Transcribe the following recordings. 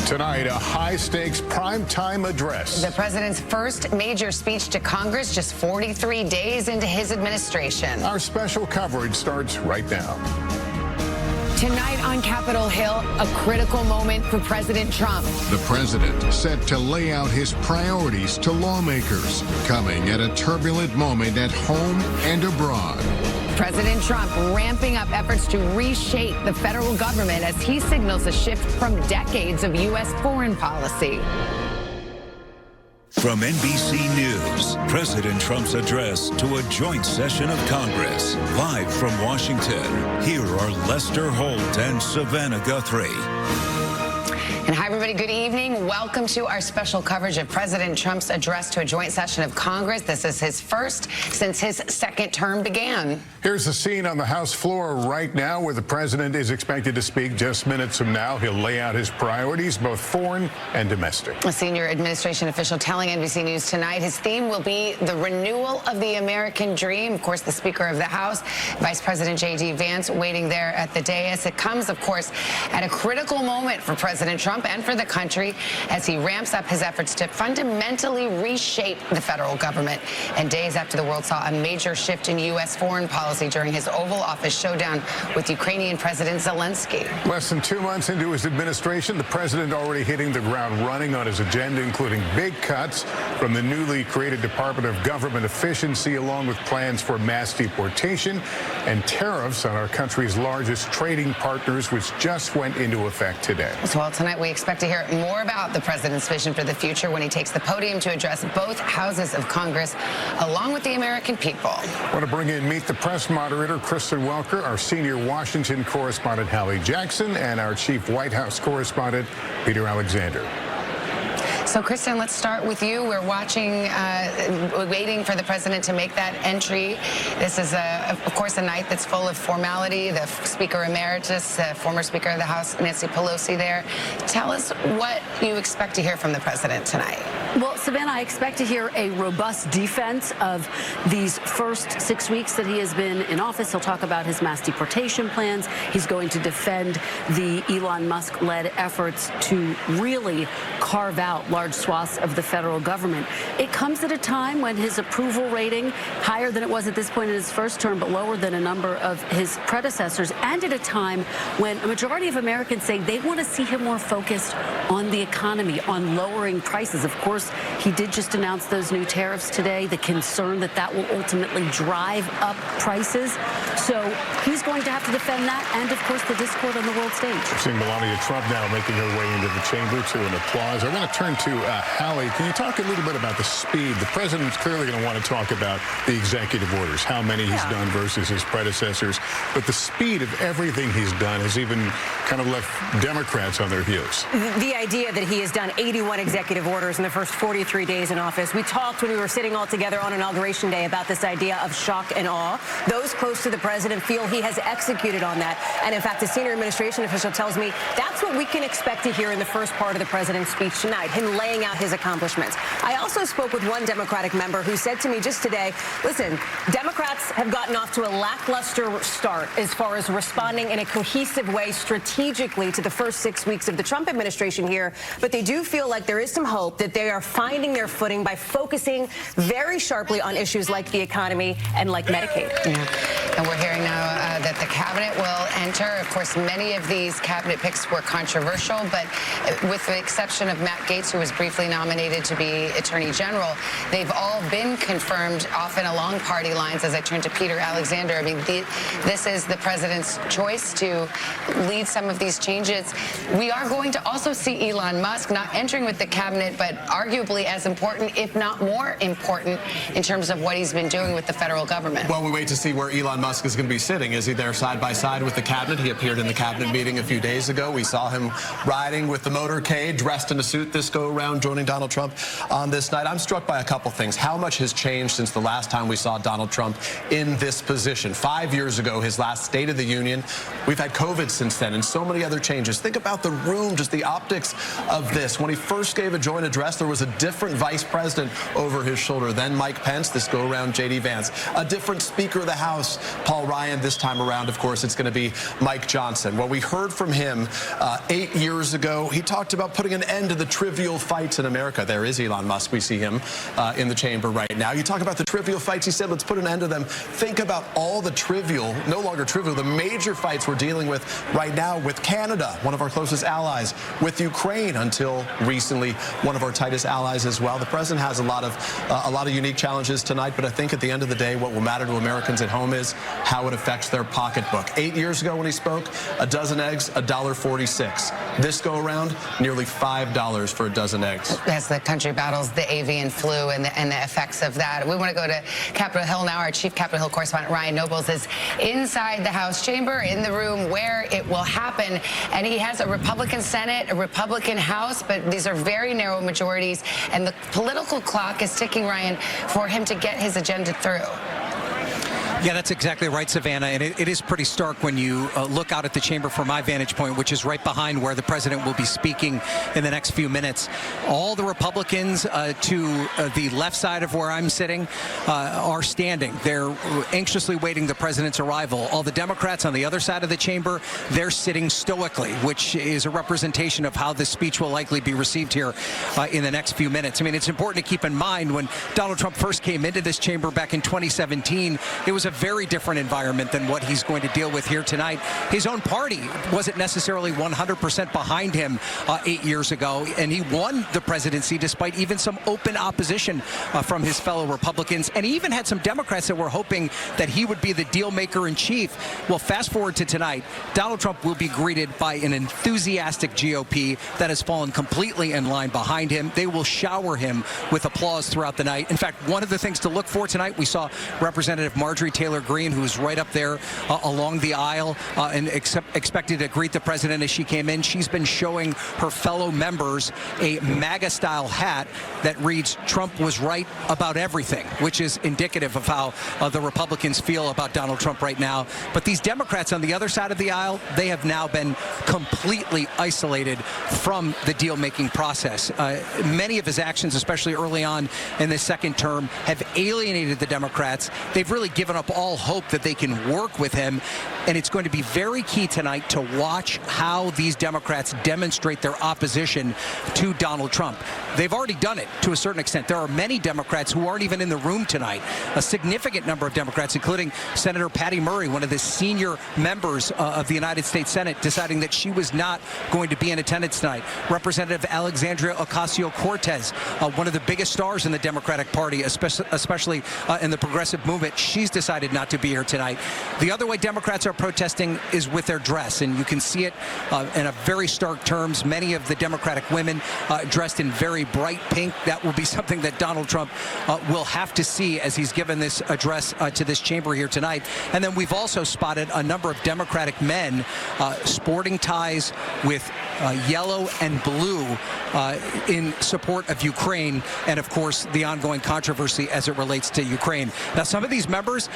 Tonight, a high-stakes primetime address. The president's first major speech to Congress just 43 days into his administration. Our special coverage starts right now. Tonight on Capitol Hill, a critical moment for President Trump. The president set to lay out his priorities to lawmakers, coming at a turbulent moment at home and abroad. President Trump ramping up efforts to reshape the federal government as he signals a shift from decades of U.S. foreign policy. From NBC News, President Trump's address to a joint session of Congress. Live from Washington, here are Lester Holt and Savannah Guthrie. And hi, everybody. Good evening. Welcome to our special coverage of President Trump's address to a joint session of Congress. This is his first since his second term began. Here's the scene on the House floor right now where the president is expected to speak just minutes from now. He'll lay out his priorities, both foreign and domestic. A senior administration official telling NBC News tonight his theme will be the renewal of the American dream. Of course, the Speaker of the House, Vice President J.D. Vance, waiting there at the dais. It comes, of course, at a critical moment for President Trump and for the country as he ramps up his efforts to fundamentally reshape the federal government. And days after the world saw a major shift in U.S. foreign policy during his Oval Office showdown with Ukrainian President Zelensky. Less than 2 months into his administration, the president already hitting the ground running on his agenda, including big cuts from the newly created Department of Government Efficiency, along with plans for mass deportation and tariffs on our country's largest trading partners, which just went into effect today. Well, tonight we expect to hear more about the president's vision for the future when he takes the podium to address both houses of Congress, along with the American people. I want to bring in Meet the Press moderator, Kristen Welker, our senior Washington correspondent, Hallie Jackson, and our chief White House correspondent, Peter Alexander. So, Kristen, let's start with you. We're watching, waiting for the president to make that entry. This is, of course, a night that's full of formality. The Speaker Emeritus, former Speaker of the House, Nancy Pelosi there. Tell us what you expect to hear from the president tonight. Well, Savannah, I expect to hear a robust defense of these first 6 weeks that he has been in office. He'll talk about his mass deportation plans. He's going to defend the Elon Musk-led efforts to really carve out large swaths of the federal government. It comes at a time when his approval rating, higher than it was at this point in his first term, but lower than a number of his predecessors, and at a time when a majority of Americans say they want to see him more focused on the economy, on lowering prices. Of course, he did just announce those new tariffs today, the concern that that will ultimately drive up prices. So he's going to have to defend that and, of course, the discord on the world stage. We're seeing Melania Trump now making her way into the chamber to an applause. I want to turn to Hallie. Can you talk a little bit about the speed? The president's clearly going to want to talk about the executive orders, how many he's done versus his predecessors. But the speed of everything he's done has even kind of left Democrats on their heels. The idea that he has done 81 executive orders in the first 43 days in office. We talked when we were sitting all together on Inauguration Day about this idea of shock and awe. Those close to the president feel he has executed on that. And in fact, a senior administration official tells me that's what we can expect to hear in the first part of the president's speech tonight, him laying out his accomplishments. I also spoke with one Democratic member who said to me just today, listen, Democrats have gotten off to a lackluster start as far as responding in a cohesive way strategically to the first 6 weeks of the Trump administration here, but they do feel like there is some hope that they are finding their footing by focusing very sharply on issues like the economy and like Medicaid. Yeah. And we're hearing now that the cabinet will enter. Of course, many of these cabinet picks were controversial, but with the exception of Matt Gaetz, who was briefly nominated to be Attorney General, they've all been confirmed, often along party lines. As I turn to Peter Alexander, I mean, this is the president's choice to lead some of these changes. We are going to also see Elon Musk not entering with the cabinet, but arguably as important, if not more important, in terms of what he's been doing with the federal government. Well, we wait to see where Elon Musk is going to be sitting. Is he there side by side with the cabinet? He appeared in the cabinet meeting a few days ago. We saw him riding with the motorcade, dressed in a suit this go around, joining Donald Trump on this night. I'm struck by a couple things. How much has changed since the last time we saw Donald Trump in this position? 5 years ago, his last State of the Union. We've had COVID since then and so many other changes. Think about the room, just the optics of this. When he first gave a joint address, there was There's a different vice president over his shoulder than Mike Pence. This go around J.D. Vance. A different Speaker of the House, Paul Ryan. This time around, of course, it's going to be Mike Johnson. Well, we heard from him 8 years ago. He talked about putting an end to the trivial fights in America. There is Elon Musk. We see him in the chamber right now. You talk about the trivial fights. He said, let's put an end to them. Think about all the trivial, no longer trivial, the major fights we're dealing with right now with Canada, one of our closest allies, with Ukraine, until recently one of our tightest allies as well. The president has a lot of unique challenges tonight, but I think at the end of the day, what will matter to Americans at home is how it affects their pocketbook. 8 years ago when he spoke, a dozen eggs, $1.46. This go around, nearly $5 for a dozen eggs. As the country battles the avian flu and the effects of that, we want to go to Capitol Hill now. Our chief Capitol Hill correspondent Ryan Nobles is inside the House chamber, in the room where it will happen, and he has a Republican Senate, a Republican House, but these are very narrow majorities, and the political clock is ticking, Ryan, for him to get his agenda through. Yeah, that's exactly right, Savannah, and it is pretty stark when you look out at the chamber from my vantage point, which is right behind where the president will be speaking in the next few minutes. All the Republicans to the left side of where I'm sitting are standing. They're anxiously waiting the president's arrival. All the Democrats on the other side of the chamber, they're sitting stoically, which is a representation of how this speech will likely be received here in the next few minutes. I mean, it's important to keep in mind when Donald Trump first came into this chamber back in 2017, it was a very different environment than what he's going to deal with here tonight. His own party wasn't necessarily 100% behind him 8 years ago, and he won the presidency despite even some open opposition from his fellow Republicans, and he even had some Democrats that were hoping that he would be the deal maker in chief. Well, fast forward to tonight, Donald Trump will be greeted by an enthusiastic GOP that has fallen completely in line behind him. They will shower him with applause throughout the night. In fact, one of the things to look for tonight, we saw Representative Marjorie Taylor Greene, who was right up there along the aisle and expected to greet the president as she came in. She's been showing her fellow members a MAGA-style hat that reads, "Trump was right about everything," which is indicative of how the Republicans feel about Donald Trump right now. But these Democrats on the other side of the aisle, they have now been completely isolated from the deal-making process. Many of his actions, especially early on in the second term, have alienated the Democrats. They've really given up all hope that they can work with him, and it's going to be very key tonight to watch how these Democrats demonstrate their opposition to Donald Trump. They've already done it to a certain extent. There are many Democrats who aren't even in the room tonight. A significant number of Democrats, including Senator Patty Murray, one of the senior members of the United States Senate, deciding that she was not going to be in attendance tonight. Representative Alexandria Ocasio-Cortez, one of the biggest stars in the Democratic Party, especially in the progressive movement, she's decided not to be here tonight. The other way Democrats are protesting is with their dress, and you can see it in a very stark terms. Many of the Democratic women dressed in very bright pink. That will be something that Donald Trump will have to see as he's given this address to this chamber here tonight. And then we've also spotted a number of Democratic men sporting ties with yellow and blue in support of Ukraine and, of course, the ongoing controversy as it relates to Ukraine. Now, some of these members,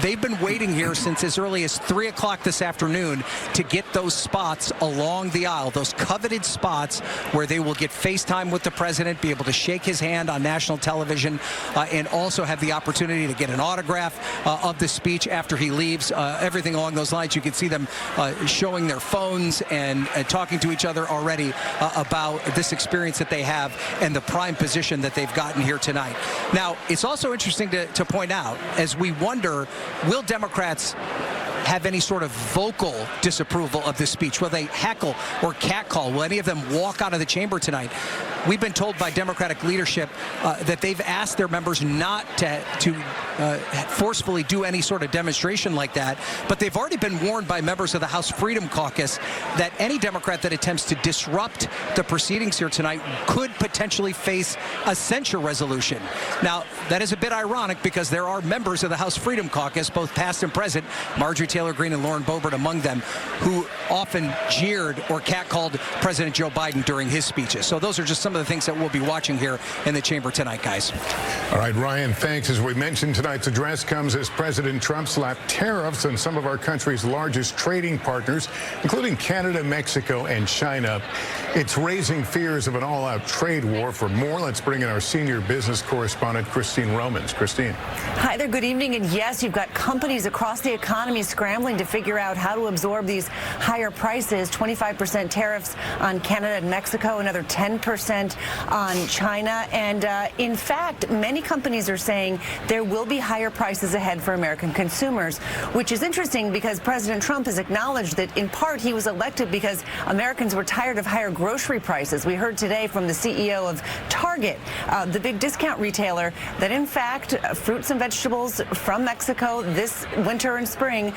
they've been waiting here since as early as 3 o'clock this afternoon to get those spots along the aisle, those coveted spots where they will get FaceTime with the president, be able to shake his hand on national television, and also have the opportunity to get an autograph of the speech after he leaves. Everything along those lines. You can see them showing their phones and talking to each other already about this experience that they have and the prime position that they've gotten here tonight. Now, it's also interesting to point out, as we wonder, will Democrats have any sort of vocal disapproval of this speech? Will they heckle or catcall? Will any of them walk out of the chamber tonight? We've been told by Democratic leadership that they've asked their members not to forcefully do any sort of demonstration like that, but they've already been warned by members of the House Freedom Caucus that any Democrat that attempts to disrupt the proceedings here tonight could potentially face a censure resolution. Now, that is a bit ironic because there are members of the House Freedom Caucus, both past and present, Marjorie Taylor Greene and Lauren Boebert among them, who often jeered or catcalled President Joe Biden during his speeches. So those are just some some of the things that we'll be watching here in the chamber tonight, guys. All right, Ryan, thanks. As we mentioned, tonight's address comes as President Trump slapped tariffs on some of our country's largest trading partners, including Canada, Mexico, and China. It's raising fears of an all-out trade war. For more, let's bring in our senior business correspondent, Christine Romans. Christine. Hi there, good evening. And yes, you've got companies across the economy scrambling to figure out how to absorb these higher prices. 25% tariffs on Canada and Mexico, another 10% on China. And in fact, many companies are saying there will be higher prices ahead for American consumers, which is interesting because President Trump has acknowledged that in part he was elected because Americans were tired of higher grocery prices. We heard today from the CEO of Target, the big discount retailer, that in fact fruits and vegetables from Mexico this winter and spring,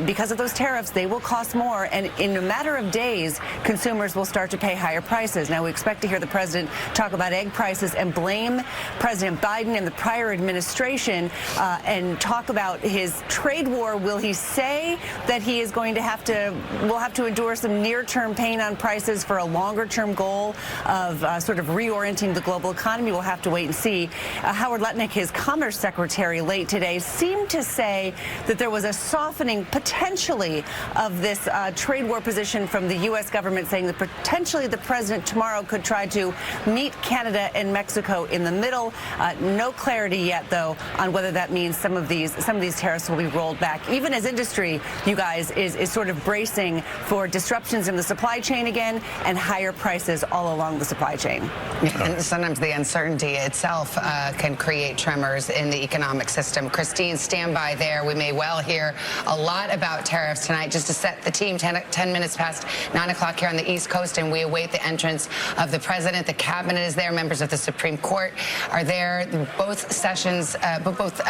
because of those tariffs, they will cost more, and in a matter of days consumers will start to pay higher prices. Now we expect to hear the president talk about egg prices and blame President Biden and the prior administration and talk about his trade war. Will he say that he is going to will have to endure some near-term pain on prices for a longer-term goal of sort of reorienting the global economy? We'll have to wait and see. Howard Lutnick, his Commerce Secretary, late today seemed to say that there was a softening potentially of this trade war position from the U.S. government, saying that potentially the president tomorrow could try to meet Canada and Mexico in the middle. No clarity yet, though, on whether that means some of these tariffs will be rolled back. Even as industry, you guys, is sort of bracing for disruptions in the supply chain again and higher prices all along the supply chain. And sometimes the uncertainty itself can create tremors in the economic system. Christine, stand by there. We may well hear a lot about tariffs tonight. Just to set the team, 10 minutes past 9 o'clock here on the East Coast, and we await the entrance of the president. The cabinet is there. Members of the Supreme Court are there. Both sessions, both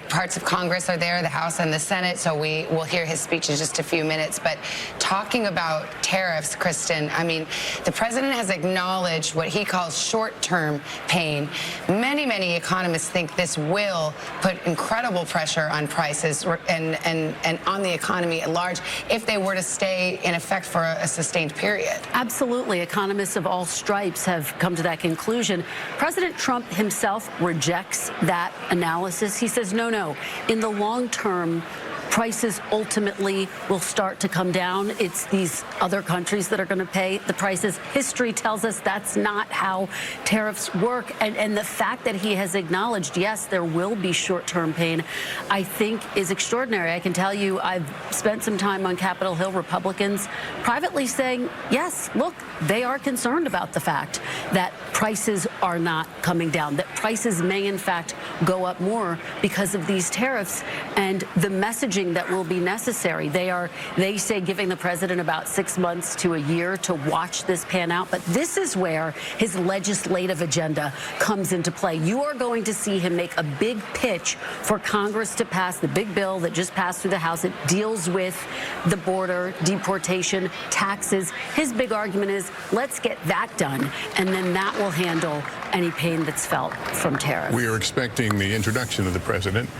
parts of Congress are there, the House and the Senate. So we will hear his speech in just a few minutes. But talking about tariffs, Kristen, I mean, the president has acknowledged what he calls short-term pain. Many economists think this will put incredible pressure on prices and on the economy at large if they were to stay in effect for a sustained period. Absolutely. Economists of all stripes have come to that conclusion. President Trump himself rejects that analysis. He says, no, in the long term, prices ultimately will start to come down. It's these other countries that are going to pay the prices. History tells us that's not how tariffs work. And the fact that he has acknowledged, yes, there will be short-term pain, I think is extraordinary. I can tell you I've spent some time on Capitol Hill, Republicans privately saying, yes, look, they are concerned about the fact that prices are not coming down, that prices may in fact go up more because of these tariffs and the messaging that will be necessary. They say giving the president about 6 months to a year to watch this pan out. But this is where his legislative agenda comes into play. You are going to see him make a big pitch for Congress to pass the big bill that just passed through the House. It deals with the border, deportation, taxes. His big argument is, let's get that done, and then that will handle any pain that's felt from tariffs. We are expecting the introduction of the president.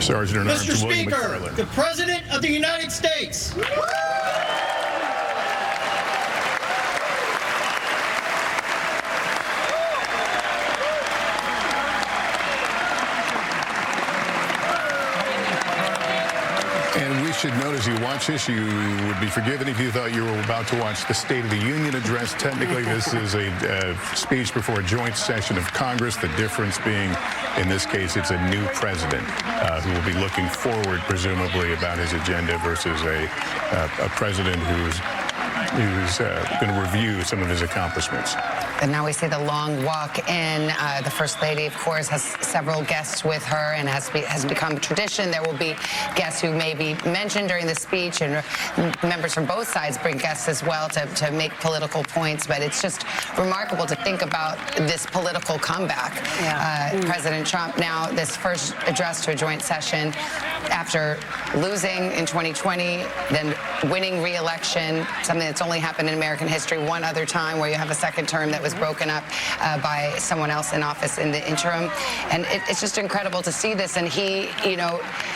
Sergeant in Arms Mr. William Speaker, McFarland. the President of the United States. And we should note, as you watch this, you would be forgiven if you thought you were about to watch the State of the Union address. Technically, this is a speech before a joint session of Congress. The difference being, in this case, it's a new president who will be looking forward, presumably, about his agenda versus a president who's going to review some of his accomplishments. And now we see the long walk in. The First Lady, of course, has several guests with her and has become tradition. There will be guests who may be mentioned during the speech, and members from both sides bring guests as well to make political points. But it's just remarkable to think about this political comeback. President Trump now, this first address to a joint session after losing in 2020, then winning re-election, something that's only happened in American history one other time where you have a second term that was broken up by someone else in office in the interim. And it's just incredible to see this. And he,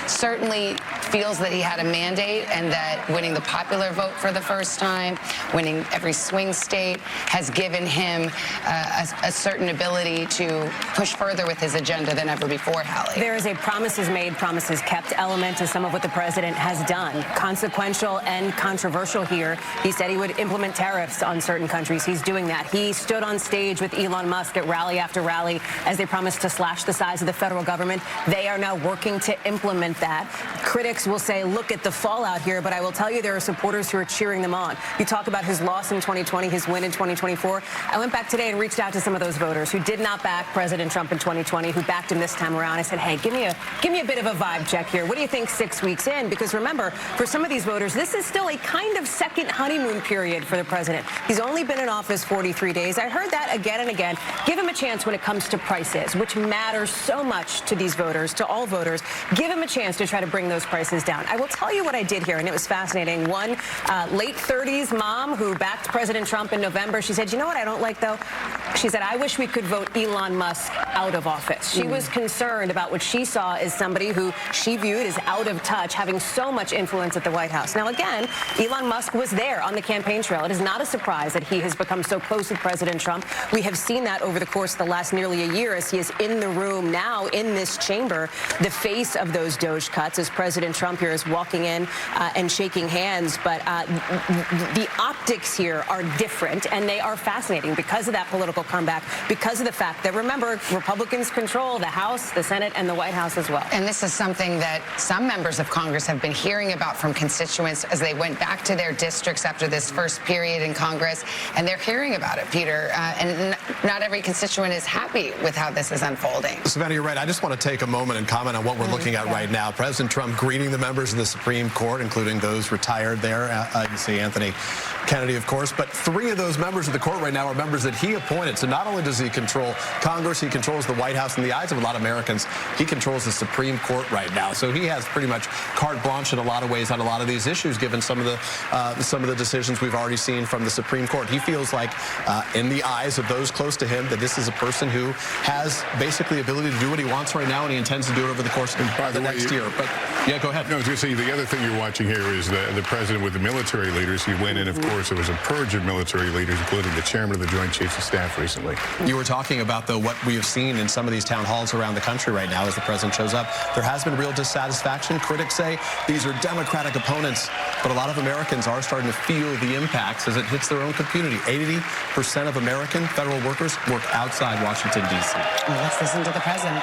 certainly feels that he had a mandate and that winning the popular vote for the first time, winning every swing state, has given him a certain ability to push further with his agenda than ever before, Hallie. There is a promises made, promises kept element to some of what the president has done. Consequential and controversial here. He said he would implement tariffs on certain countries. He's doing that. He stood on stage with Elon Musk at rally after rally as they promised to slash the size of the federal government. They are now working to implement that. Critics will say, look at the fallout here, but I will tell you there are supporters who are cheering them on. You talk about his loss in 2020, his win in 2024. I went back today and reached out to some of those voters who did not back President Trump in 2020, who backed him this time around. I said, hey, give me a bit of a vibe check here. What do you think 6 weeks in? Because remember, for some of these voters, this is still a kind of second honeymoon period for the president. He's only been in office 43 days. I heard that again and again. Give him a chance when it comes to prices, which matters so much to these voters, to all voters. Give him a chance to try to bring those prices down. I will tell you what I did here, and it was fascinating. One late 30s mom who backed President Trump in November, she said, you know what I don't like, though? She said, I wish we could vote Elon Musk out of office. She was concerned about what she saw as somebody who she viewed as out of touch, having so much influence at the White House. Now, again, Elon Musk was there on the campaign trail. It is not a surprise that he has become so close with President Trump. We have seen that over the course of the last nearly a year as he is in the room now in this chamber, the face of those Doge cuts, as President Trump here is walking in and shaking hands. But the optics here are different, and they are fascinating because of that political comeback, because of the fact that, remember, Republicans control the House, the Senate, and the White House as well. And this is something that some members of Congress have been hearing about from constituents as they went back to their districts after this first period in Congress, and they're hearing about it, Peter. And not every constituent is happy with how this is unfolding. Savannah, you're right. I just want to take a moment and comment on what we're looking at right now. President Trump greeting the members of the Supreme Court, including those retired there. You see Anthony Kennedy, of course, but 3 of those members of the court right now are members that he appointed. So not only does he control Congress, he controls the White House. In the eyes of a lot of Americans, he controls the Supreme Court right now. So he has pretty much carte blanche in a lot of ways on a lot of these issues, given some of the decisions we've already seen from the Supreme Court. He feels like, in the eyes of those close to him, that this is a person who has basically ability to do what he wants right now, and he intends to do it over the course of the next year. But yeah, go ahead. No, I was going to say, the other thing you're watching here is the president with the military leaders. He went in, of course, there was a purge of military leaders, including the chairman of the Joint Chiefs of Staff recently. You were talking about, though, what we have seen in some of these town halls around the country right now as the president shows up. There has been real dissatisfaction. Critics say these are Democratic opponents, but a lot of Americans are starting to feel the impacts as it hits their own community. 80% of American federal workers work outside Washington, D.C. Well, let's listen to the president.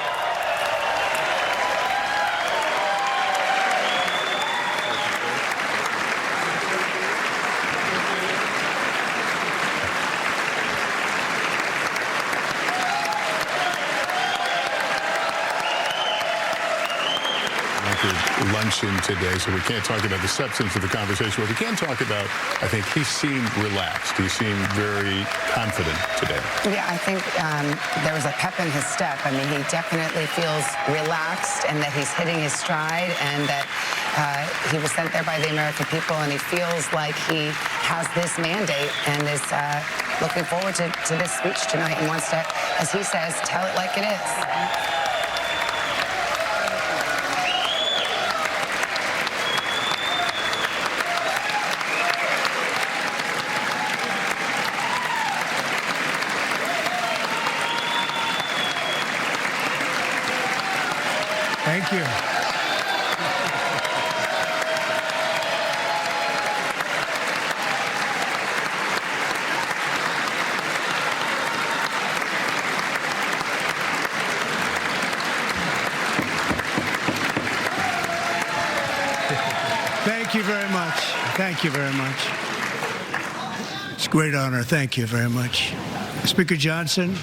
Luncheon today, so we can't talk about the substance of the conversation, but we can talk about, I think he seemed relaxed. He seemed very confident today. Yeah, I think there was a pep in his step. I mean, he definitely feels relaxed and that he's hitting his stride and that he was sent there by the American people, and he feels like he has this mandate and is looking forward to this speech tonight and wants to, as he says, tell it like it is. Thank you. Thank you very much. Thank you very much. It's a great honor. Thank you very much. Speaker Johnson,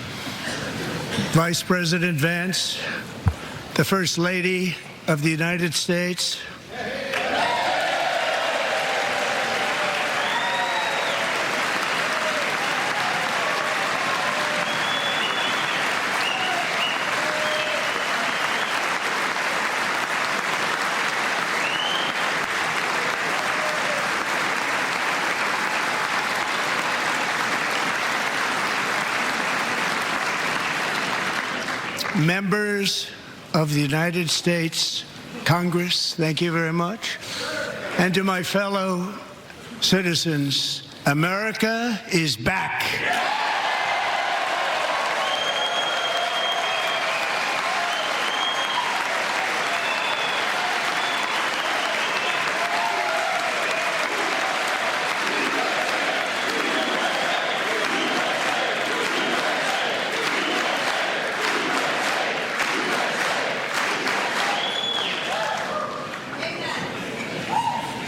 Vice President Vance, the First Lady of the United States, Members of the United States Congress, thank you very much. And to my fellow citizens, America is back.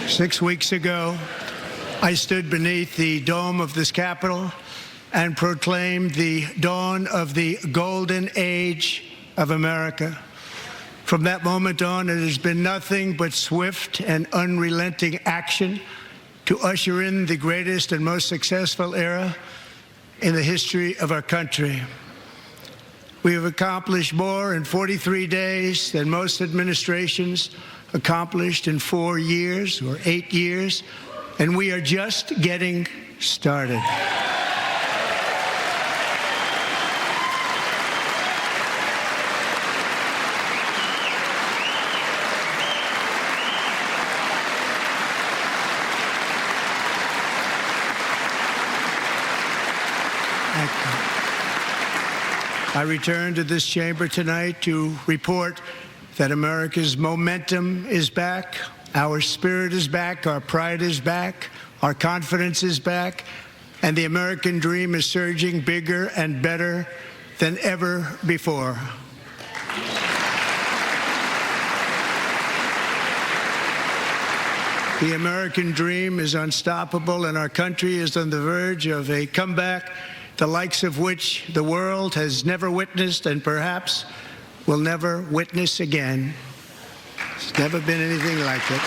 6 weeks ago, I stood beneath the dome of this Capitol and proclaimed the dawn of the golden age of America. From that moment on, it has been nothing but swift and unrelenting action to usher in the greatest and most successful era in the history of our country. We have accomplished more in 43 days than most administrations accomplished in 4 years or 8 years, and we are just getting started. I return to this chamber tonight to report that America's momentum is back, our spirit is back, our pride is back, our confidence is back, and the American dream is surging bigger and better than ever before. The American dream is unstoppable, and our country is on the verge of a comeback, the likes of which the world has never witnessed and perhaps will never witness again. There's never been anything like it.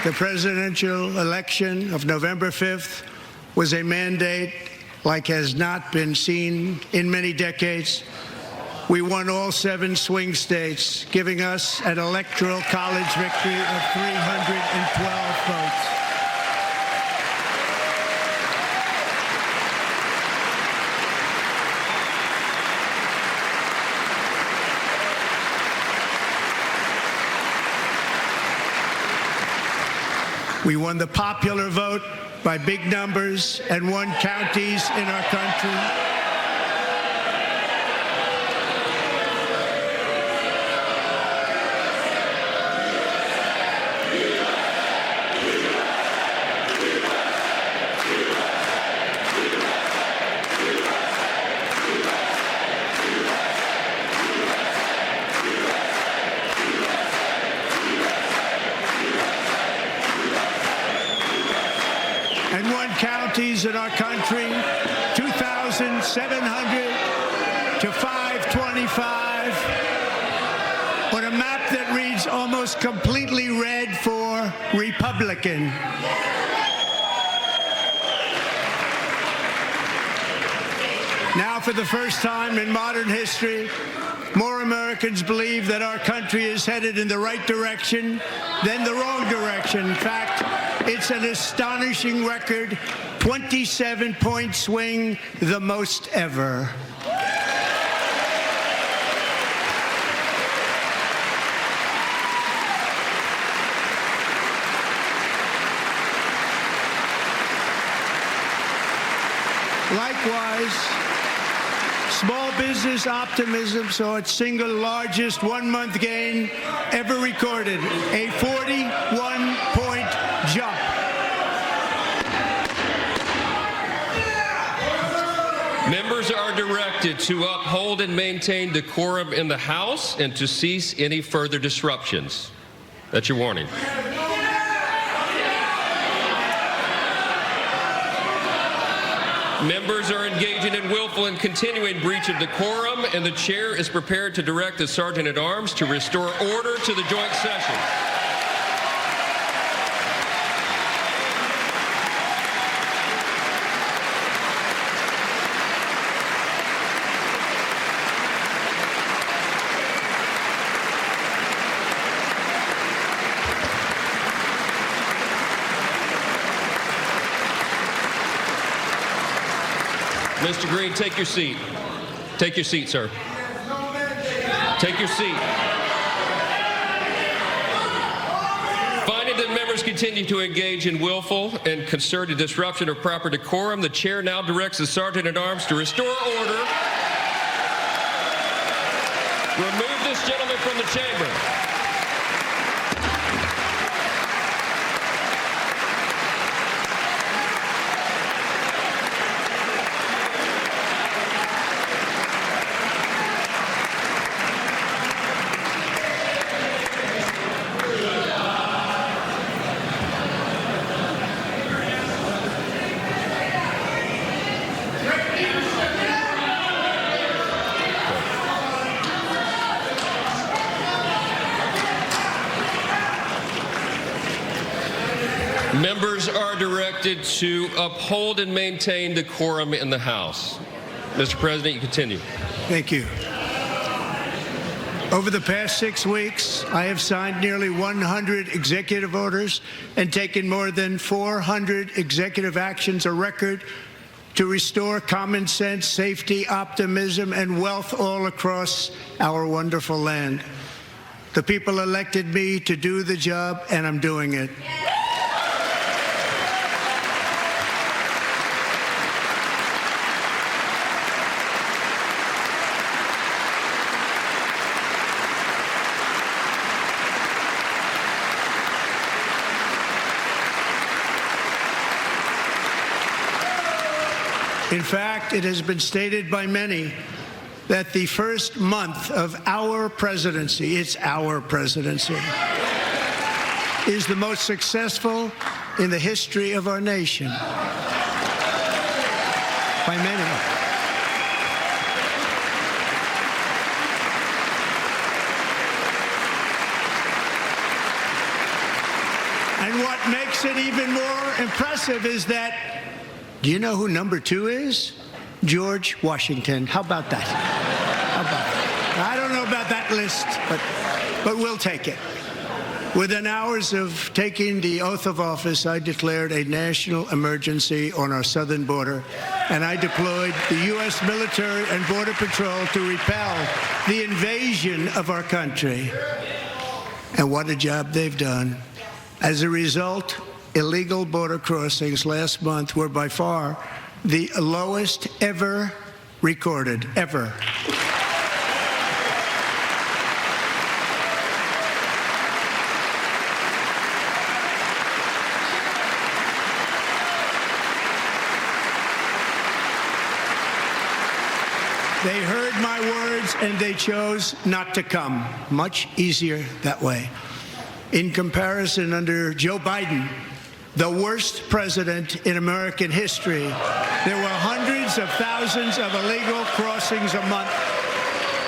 The presidential election of November 5th was a mandate like has not been seen in many decades. We won all 7 swing states, giving us an electoral college victory of 312 votes. We won the popular vote by big numbers and won counties in our country. And won counties in our country, 2,700 to 525, on a map that reads almost completely red for Republican. Now, for the first time in modern history, more Americans believe that our country is headed in the right direction than the wrong direction. In fact, it's an astonishing record, 27-point swing, the most ever. Likewise, small business optimism saw its single largest one-month gain ever recorded, a 41-point jump. Members are directed to uphold and maintain decorum in the House and to cease any further disruptions. That's your warning. Members are engaging in willful and continuing breach of decorum, and the chair is prepared to direct the Sergeant-at-Arms to restore order to the joint session. Mr. Green, take your seat. Take your seat, sir. Take your seat. Finding that members continue to engage in willful and concerted disruption of proper decorum, the chair now directs the Sergeant-at-Arms to restore order. Remove this gentleman from the chamber. Members are directed to uphold and maintain decorum in the House. Mr. President, you continue. Thank you. Over the past 6 weeks, I have signed nearly 100 executive orders and taken more than 400 executive actions, a record to restore common sense, safety, optimism, and wealth all across our wonderful land. The people elected me to do the job, and I'm doing it. In fact, it has been stated by many that the first month of our presidency, it's our presidency, is the most successful in the history of our nation. By many. And what makes it even more impressive is that, do you know who number 2 is? George Washington. How about that? How about that? I don't know about that list, but we'll take it. Within hours of taking the oath of office, I declared a national emergency on our southern border, and I deployed the U.S. military and Border Patrol to repel the invasion of our country. And what a job they've done. As a result, illegal border crossings last month were by far the lowest ever recorded, ever. They heard my words and they chose not to come. Much easier that way. In comparison, under Joe Biden, the worst president in American history, there were hundreds of thousands of illegal crossings a month,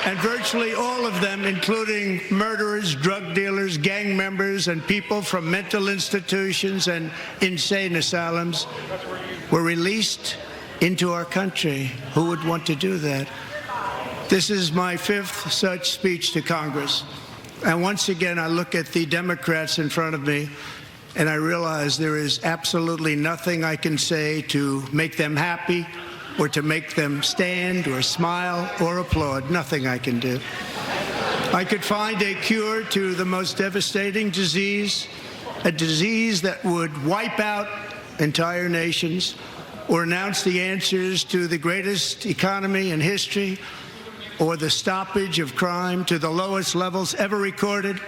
and virtually all of them, including murderers, drug dealers, gang members, and people from mental institutions and insane asylums, were released into our country. Who would want to do that? This is my 5th such speech to Congress. And once again, I look at the Democrats in front of me, and I realize there is absolutely nothing I can say to make them happy or to make them stand or smile or applaud. Nothing I can do. I could find a cure to the most devastating disease, a disease that would wipe out entire nations, or announce the answers to the greatest economy in history, or the stoppage of crime to the lowest levels ever recorded.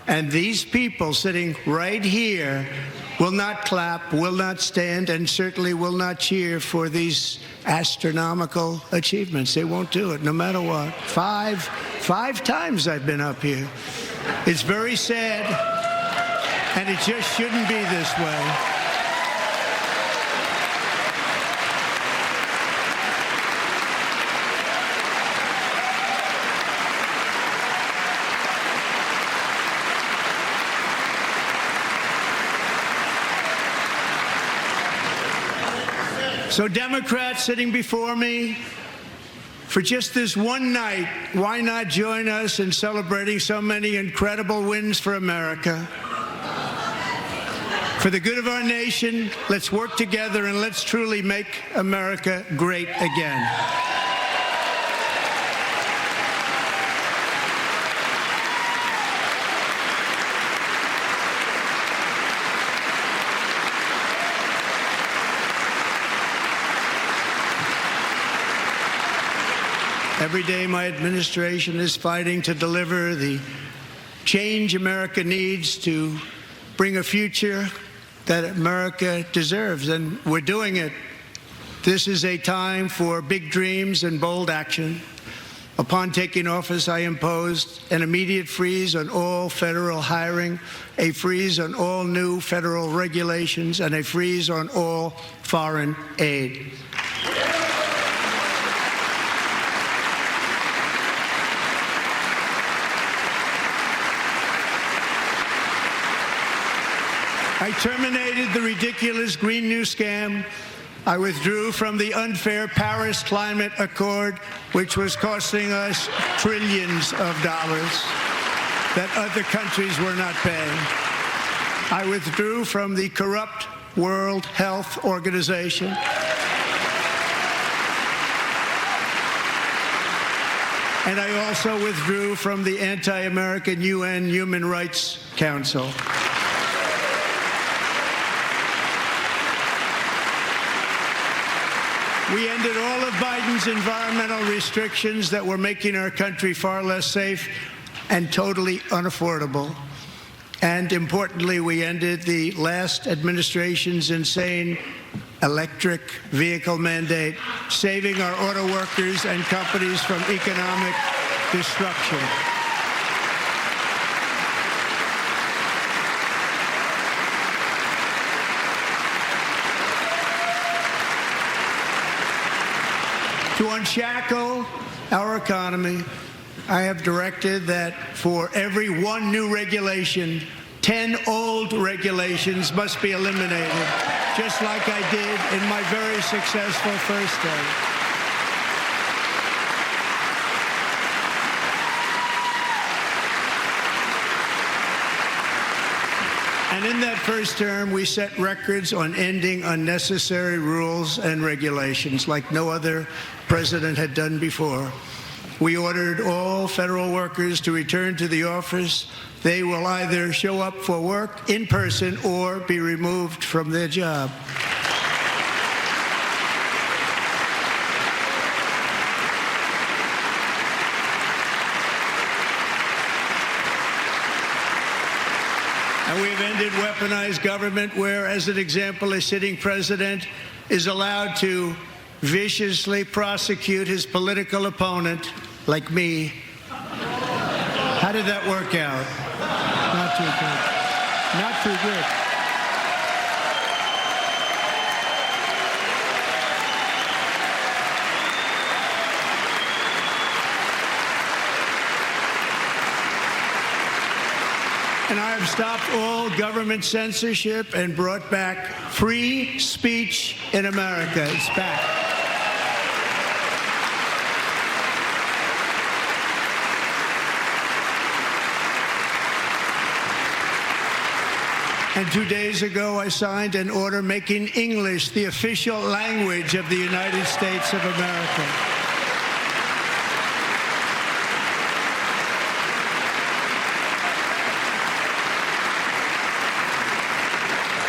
And these people sitting right here will not clap, will not stand, and certainly will not cheer for these astronomical achievements. They won't do it, no matter what. Five times I've been up here. It's very sad, and it just shouldn't be this way. So Democrats sitting before me, for just this one night, why not join us in celebrating so many incredible wins for America? For the good of our nation, let's work together and let's truly make America great again. Every day, my administration is fighting to deliver the change America needs to bring a future that America deserves, and we're doing it. This is a time for big dreams and bold action. Upon taking office, I imposed an immediate freeze on all federal hiring, a freeze on all new federal regulations, and a freeze on all foreign aid. I terminated the ridiculous Green New Scam. I withdrew from the unfair Paris Climate Accord, which was costing us trillions of dollars that other countries were not paying. I withdrew from the corrupt World Health Organization. And I also withdrew from the anti-American UN Human Rights Council. We ended all of Biden's environmental restrictions that were making our country far less safe and totally unaffordable. And importantly, we ended the last administration's insane electric vehicle mandate, saving our auto workers and companies from economic destruction. To unshackle our economy, I have directed that for every one new regulation, 10 old regulations must be eliminated, just like I did in my very successful first day. And in that first term, we set records on ending unnecessary rules and regulations like no other president had done before. We ordered all federal workers to return to the office. They will either show up for work in person or be removed from their job. And we've ended weaponized government where, as an example, a sitting president is allowed to viciously prosecute his political opponent, like me. How did that work out? Not too good. Not too good. And I have stopped all government censorship and brought back free speech in America. It's back. And 2 days ago, I signed an order making English the official language of the United States of America.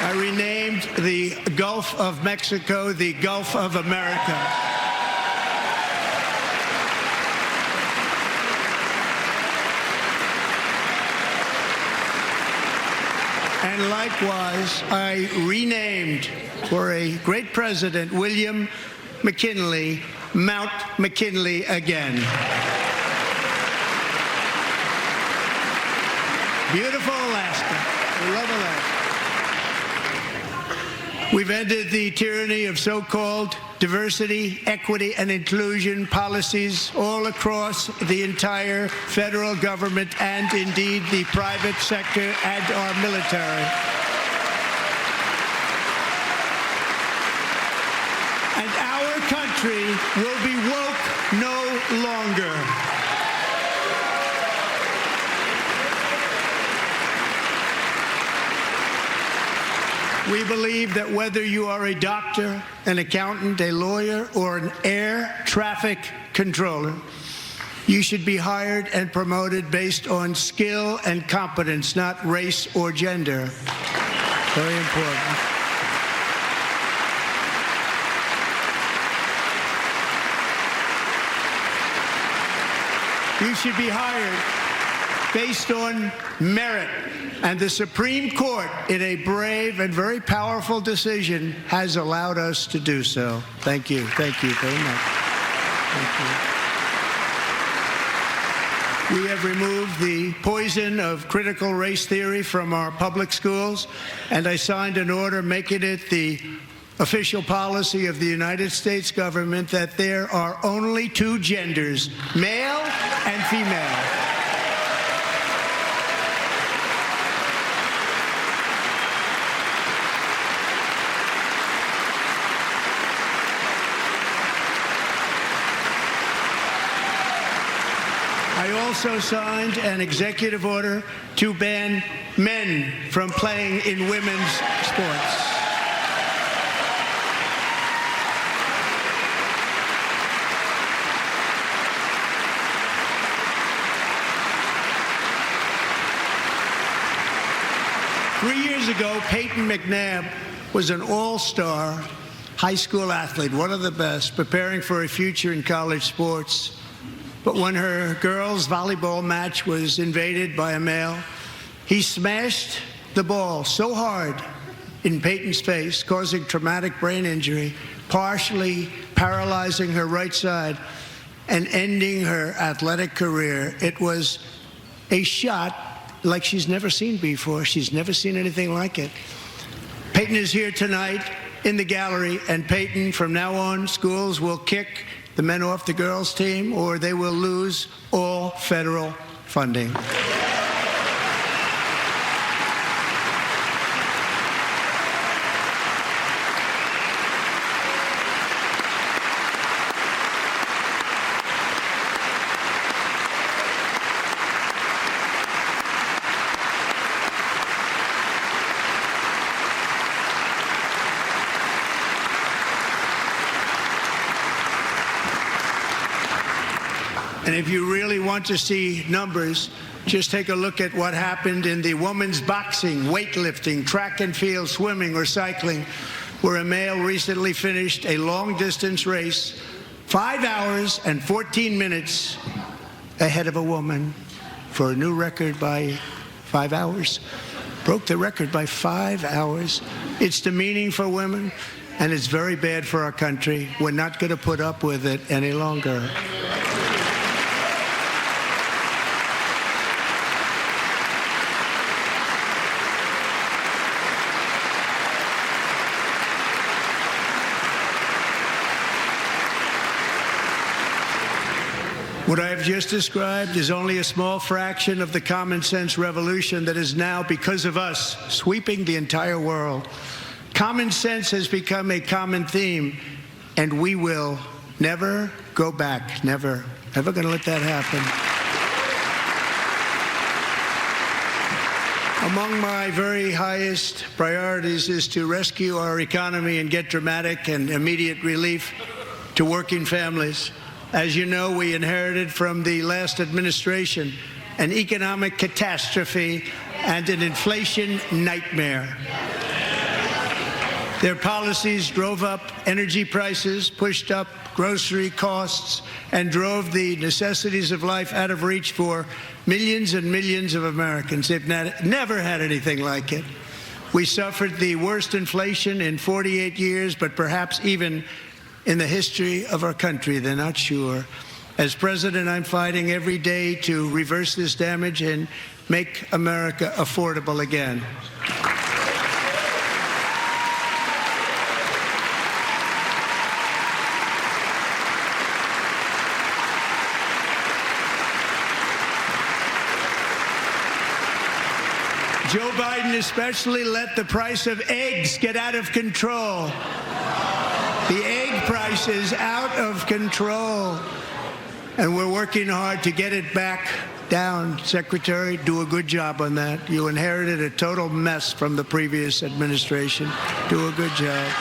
I renamed the Gulf of Mexico the Gulf of America. And likewise, I renamed, for a great president, William McKinley, Mount McKinley again. Beautiful Alaska. We love Alaska. We've ended the tyranny of so-called diversity, equity, and inclusion policies all across the entire federal government and indeed the private sector and our military. And our country will be woke no longer. We believe that whether you are a doctor, an accountant, a lawyer, or an air traffic controller, you should be hired and promoted based on skill and competence, not race or gender. Very important. You should be hired based on merit. And the Supreme Court, in a brave and very powerful decision, has allowed us to do so. Thank you. Thank you very much. Thank you. We have removed the poison of critical race theory from our public schools, and I signed an order making it the official policy of the United States government that there are only two genders, male and female. I also signed an executive order to ban men from playing in women's sports. Ago, Peyton McNabb was an all-star high school athlete, one of the best, preparing for a future in college sports. But when her girls' volleyball match was invaded by a male, he smashed the ball so hard in Peyton's face, causing traumatic brain injury, partially paralyzing her right side and ending her athletic career. It was a shot like she's never seen before. She's never seen anything like it. Peyton is here tonight in the gallery, and Peyton, from now on, schools will kick the men off the girls' team, or they will lose all federal funding. And if you really want to see numbers, just take a look at what happened in the women's boxing, weightlifting, track and field, swimming, or cycling, where a male recently finished a long-distance race 5 hours and 14 minutes ahead of a woman for a new record by 5 hours. Broke the record by 5 hours. It's demeaning for women, and it's very bad for our country. We're not going to put up with it any longer. What I have just described is only a small fraction of the common sense revolution that is now, because of us, sweeping the entire world. Common sense has become a common theme, and we will never go back. Never. Never going to let that happen. Among my very highest priorities is to rescue our economy and get dramatic and immediate relief to working families. As you know, we inherited from the last administration an economic catastrophe and an inflation nightmare. Their policies drove up energy prices, pushed up grocery costs, and drove the necessities of life out of reach for millions and millions of Americans. They've never had anything like it. We suffered the worst inflation in 48 years, but perhaps even in the history of our country. They're not sure. As president, I'm fighting every day to reverse this damage and make America affordable again. Joe Biden especially let the price of eggs get out of control. The egg price is out of control, and we're working hard to get it back down, Secretary. Do a good job on that. You inherited a total mess from the previous administration. Do a good job.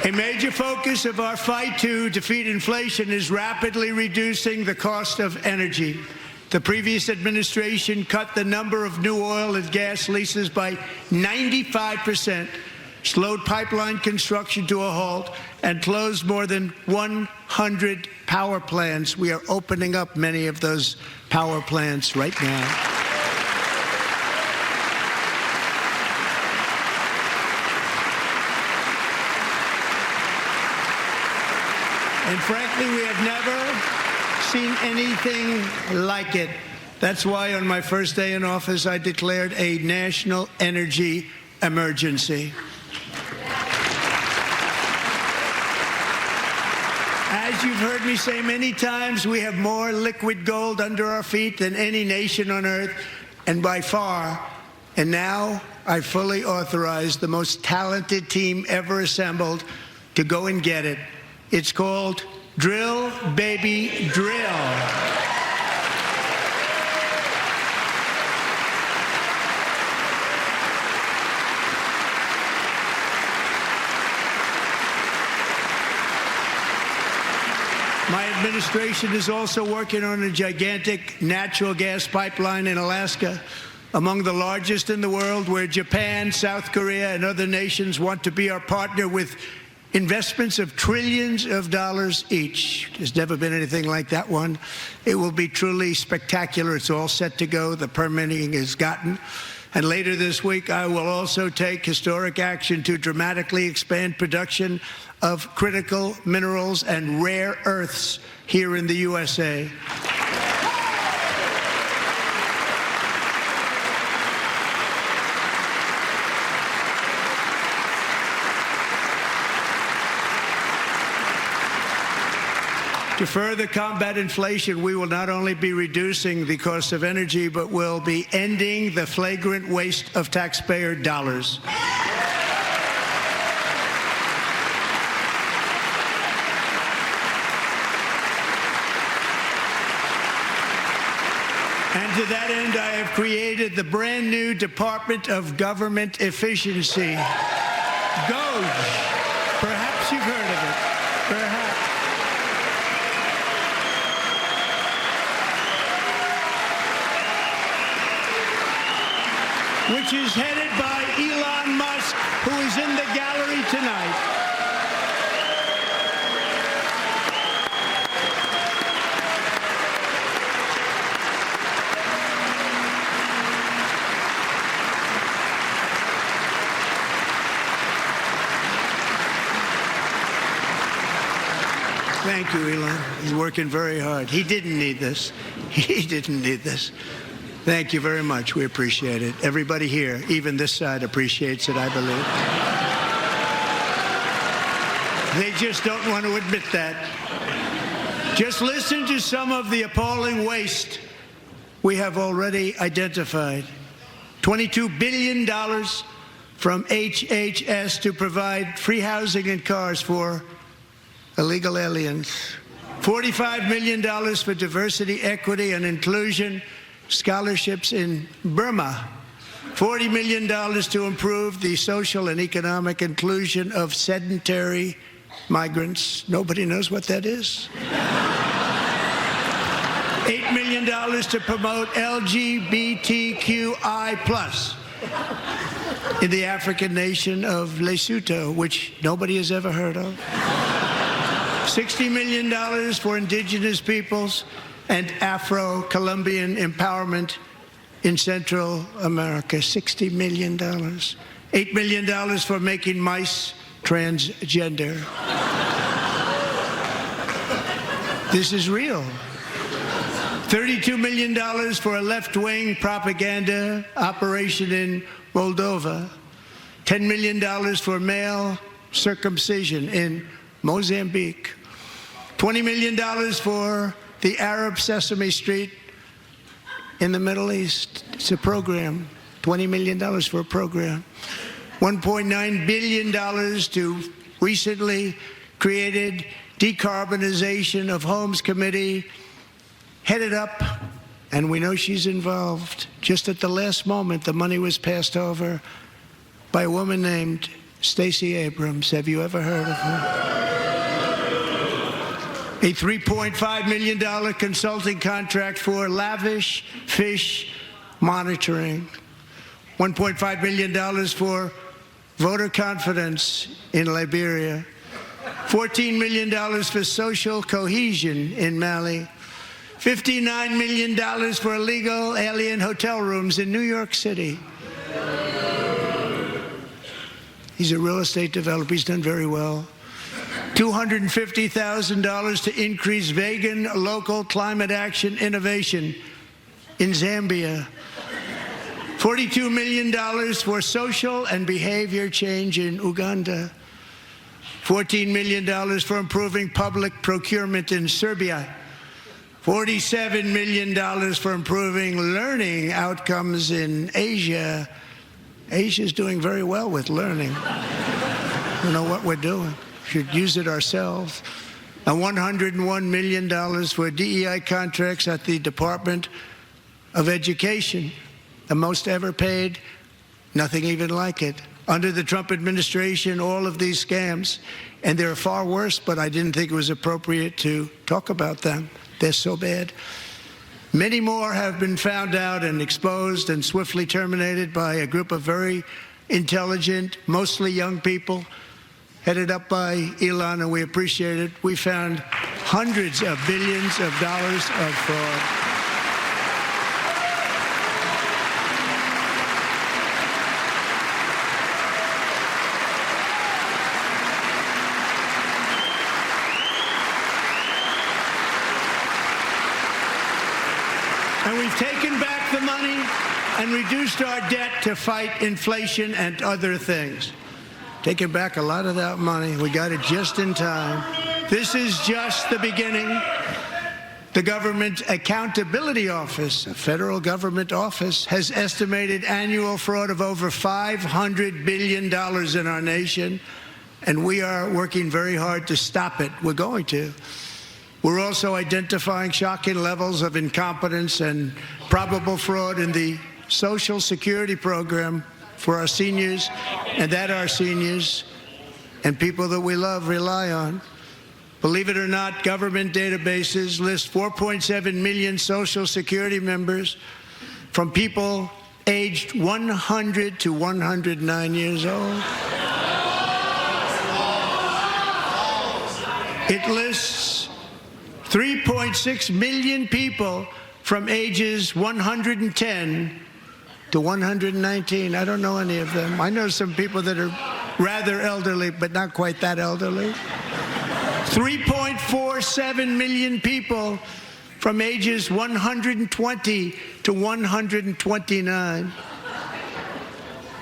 A major focus of our fight to defeat inflation is rapidly reducing the cost of energy. The previous administration cut the number of new oil and gas leases by 95%, slowed pipeline construction to a halt, and closed more than 100 power plants. We are opening up many of those power plants right now. And frankly, we have never seen anything like it. That's why on my first day in office, I declared a national energy emergency. As you've heard me say many times, we have more liquid gold under our feet than any nation on earth, and by far. And now I fully authorize the most talented team ever assembled to go and get it. It's called Drill, Baby, Drill. My administration is also working on a gigantic natural gas pipeline in Alaska, among the largest in the world, where Japan, South Korea, and other nations want to be our partner with investments of trillions of dollars each. There's never been anything like that one. It will be truly spectacular. It's all set to go. The permitting is gotten. And later this week, I will also take historic action to dramatically expand production of critical minerals and rare earths here in the USA. To further combat inflation, we will not only be reducing the cost of energy, but will be ending the flagrant waste of taxpayer dollars. And to that end, I have created the brand new Department of Government Efficiency, GWES. Perhaps you've heard of it. Perhaps. Which is headed by Elon Musk, who is in the gallery tonight. Thank you, Elon. He's working very hard. He didn't need this. He didn't need this. Thank you very much. We appreciate it. Everybody here, even this side, appreciates it, I believe. They just don't want to admit that. Just listen to some of the appalling waste we have already identified. $22 billion from HHS to provide free housing and cars for illegal aliens. $45 million for diversity, equity, and inclusion scholarships in Burma. $40 million to improve the social and economic inclusion of sedentary migrants. Nobody knows what that is. $8 million to promote LGBTQI+ in the African nation of Lesotho, which nobody has ever heard of. $60 million for indigenous peoples and Afro-Colombian empowerment in Central America. $60 million. $8 million for making mice transgender. This is real. $32 million for a left-wing propaganda operation in Moldova. $10 million for male circumcision in Mozambique. $20 million for the Arab Sesame Street in the Middle East. It's a program. $20 million for a program. $1.9 billion to recently created Decarbonization of Homes Committee, headed up, and we know she's involved. Just at the last moment, the money was passed over by a woman named Stacey Abrams. Have you ever heard of her? A $3.5 million consulting contract for lavish fish monitoring. $1.5 million for voter confidence in Liberia. $14 million for social cohesion in Mali. $59 million for illegal alien hotel rooms in New York City. He's a real estate developer. He's done very well. $250,000 to increase vegan local climate action innovation in Zambia. $42 million for social and behavior change in Uganda. $14 million for improving public procurement in Serbia. $47 million for improving learning outcomes in Asia. Asia's doing very well with learning. You know what we're doing. Should use it ourselves. And $101 million for DEI contracts at the Department of Education. The most ever paid, nothing even like it. Under the Trump administration, all of these scams, and they're far worse, but I didn't think it was appropriate to talk about them. They're so bad. Many more have been found out and exposed and swiftly terminated by a group of very intelligent, mostly young people, headed up by Elon, and we appreciate it. We found hundreds of billions of dollars of fraud. And we've taken back the money and reduced our debt to fight inflation and other things. Taking back a lot of that money. We got it just in time. This is just the beginning. The Government Accountability Office, a federal government office, has estimated annual fraud of over $500 billion in our nation, and we are working very hard to stop it. We're going to. We're also identifying shocking levels of incompetence and probable fraud in the Social Security program for our seniors, and that our seniors and people that we love rely on. Believe it or not, government databases list 4.7 million Social Security members from people aged 100 to 109 years old. It lists 3.6 million people from ages 110 to 119. I don't know any of them. I know some people that are rather elderly, but not quite that elderly. 3.47 million people from ages 120 to 129.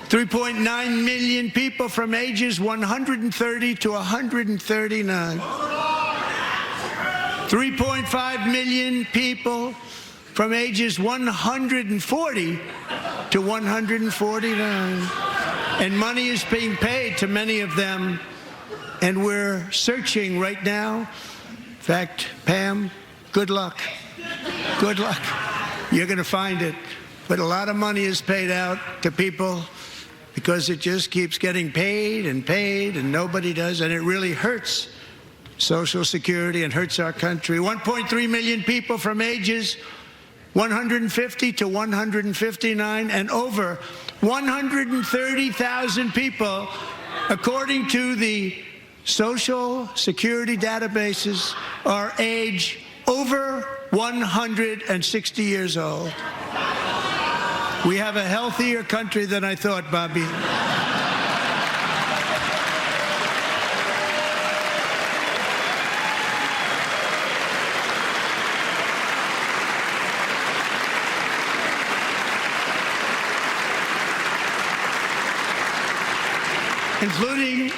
3.9 million people from ages 130 to 139. 3.5 million people from ages 140 to 149. And money is being paid to many of them, and we're searching right now. In fact, Pam, good luck. Good luck. You're going to find it. But a lot of money is paid out to people because it just keeps getting paid, and nobody does, and it really hurts Social Security and hurts our country. 1.3 million people from ages 150 to 159, and over 130,000 people, according to the Social Security databases, are age over 160 years old. We have a healthier country than I thought, Bobby. Including,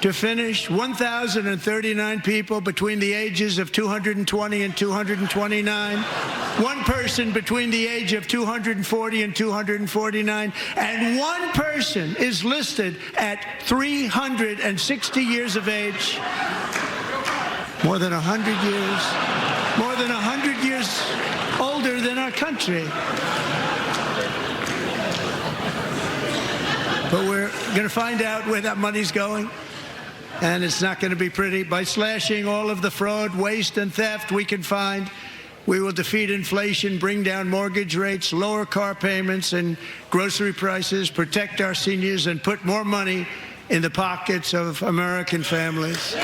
to finish, 1,039 people between the ages of 220 and 229 One person between the age of 240 and 249, and one person is listed at 360 years of age. More than 100 years. More than 100 years older than our country. But we're going to find out where that money's going, and it's not going to be pretty. By slashing all of the fraud, waste, and theft we can find, we will defeat inflation, bring down mortgage rates, lower car payments and grocery prices, protect our seniors, and put more money in the pockets of American families.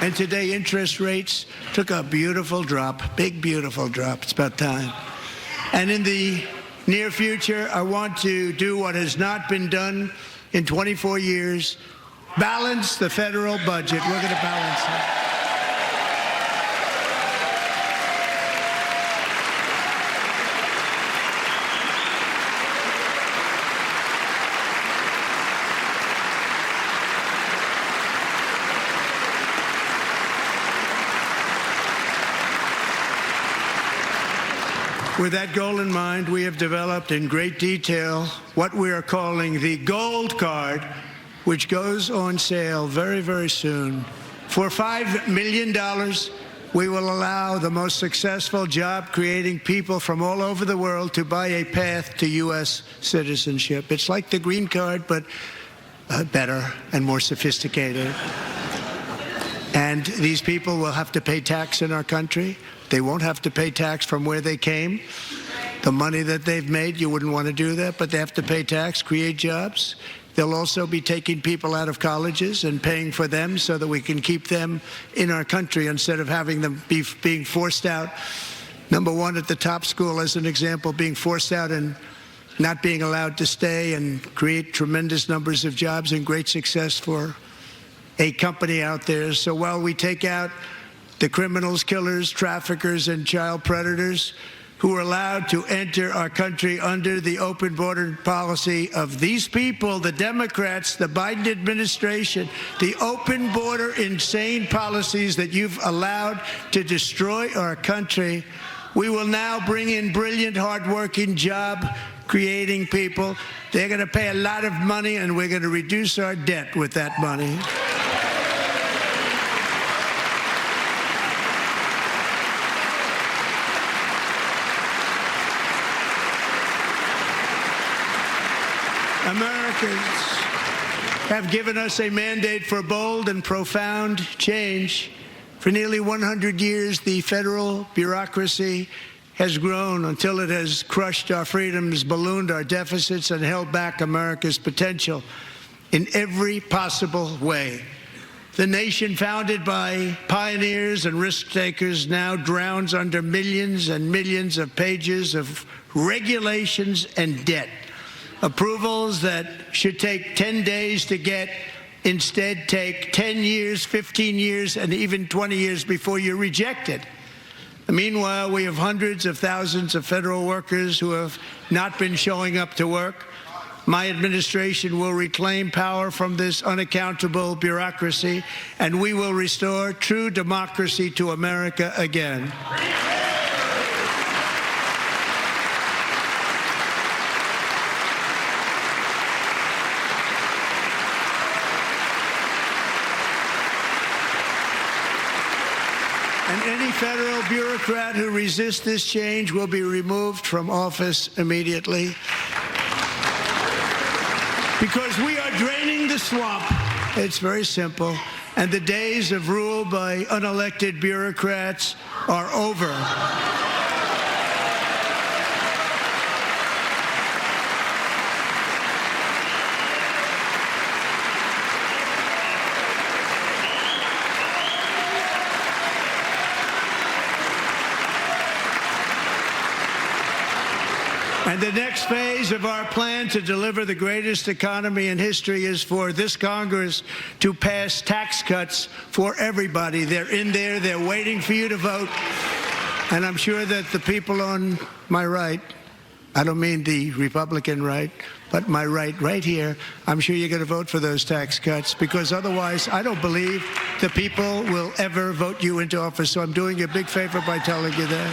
And today, interest rates took a beautiful drop, big, beautiful drop. It's about time. And in the near future, I want to do what has not been done in 24 years, balance the federal budget. We're going to balance it. With that goal in mind, we have developed in great detail what we are calling the Gold Card, which goes on sale very, very soon. For $5 million, we will allow the most successful job-creating people from all over the world to buy a path to U.S. citizenship. It's like the green card, but better and more sophisticated. And these people will have to pay tax in our country. They won't have to pay tax from where they came. The money that they've made, you wouldn't want to do that, but they have to pay tax, create jobs. They'll also be taking people out of colleges and paying for them so that we can keep them in our country instead of having them being forced out. Number one, at the top school, as an example, being forced out and not being allowed to stay and create tremendous numbers of jobs and great success for a company out there. So while we take out the criminals, killers, traffickers, and child predators who are allowed to enter our country under the open border policy of these people, the Democrats, the Biden administration, the open border insane policies that you've allowed to destroy our country, we will now bring in brilliant, hardworking, job-creating people. They're going to pay a lot of money, and we're going to reduce our debt with that money. Americans have given us a mandate for bold and profound change. For nearly 100 years, the federal bureaucracy has grown until it has crushed our freedoms, ballooned our deficits, and held back America's potential in every possible way. The nation founded by pioneers and risk-takers now drowns under millions and millions of pages of regulations and debt. Approvals that should take 10 days to get instead take 10 years, 15 years, and even 20 years before you're rejected. Meanwhile, we have hundreds of thousands of federal workers who have not been showing up to work. My administration will reclaim power from this unaccountable bureaucracy, and we will restore true democracy to America again. And any federal bureaucrat who resists this change will be removed from office immediately. Because we are draining the swamp. It's very simple. And the days of rule by unelected bureaucrats are over. And the next phase of our plan to deliver the greatest economy in history is for this Congress to pass tax cuts for everybody. They're in there. They're waiting for you to vote. And I'm sure that the people on my right, I don't mean the Republican right, but my right here, I'm sure you're going to vote for those tax cuts, because otherwise I don't believe the people will ever vote you into office. So I'm doing you a big favor by telling you that.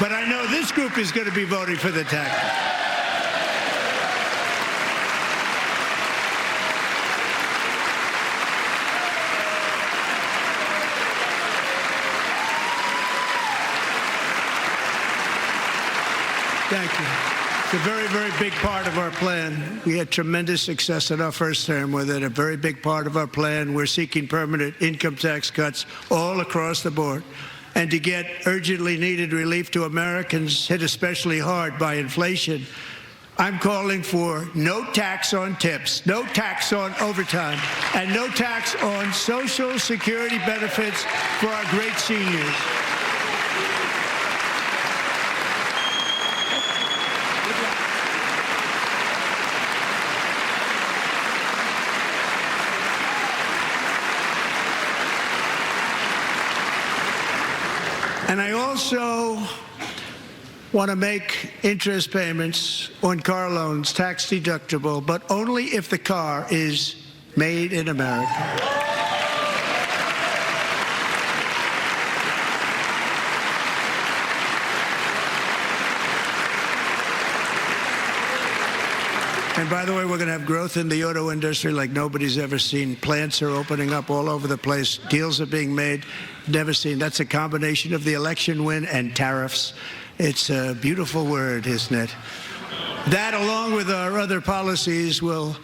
But I know this group is going to be voting for the tax. Thank you. It's a very, very big part of our plan. We had tremendous success in our first term with it. A very big part of our plan. We're seeking permanent income tax cuts all across the board. And to get urgently needed relief to Americans hit especially hard by inflation, I'm calling for no tax on tips, no tax on overtime, and no tax on Social Security benefits for our great seniors. And I also want to make interest payments on car loans tax deductible, but only if the car is made in America. And by the way, we're going to have growth in the auto industry like nobody's ever seen. Plants are opening up all over the place. Deals are being made. Never seen. That's a combination of the election win and tariffs. It's a beautiful word, isn't it? That, along with our other policies, will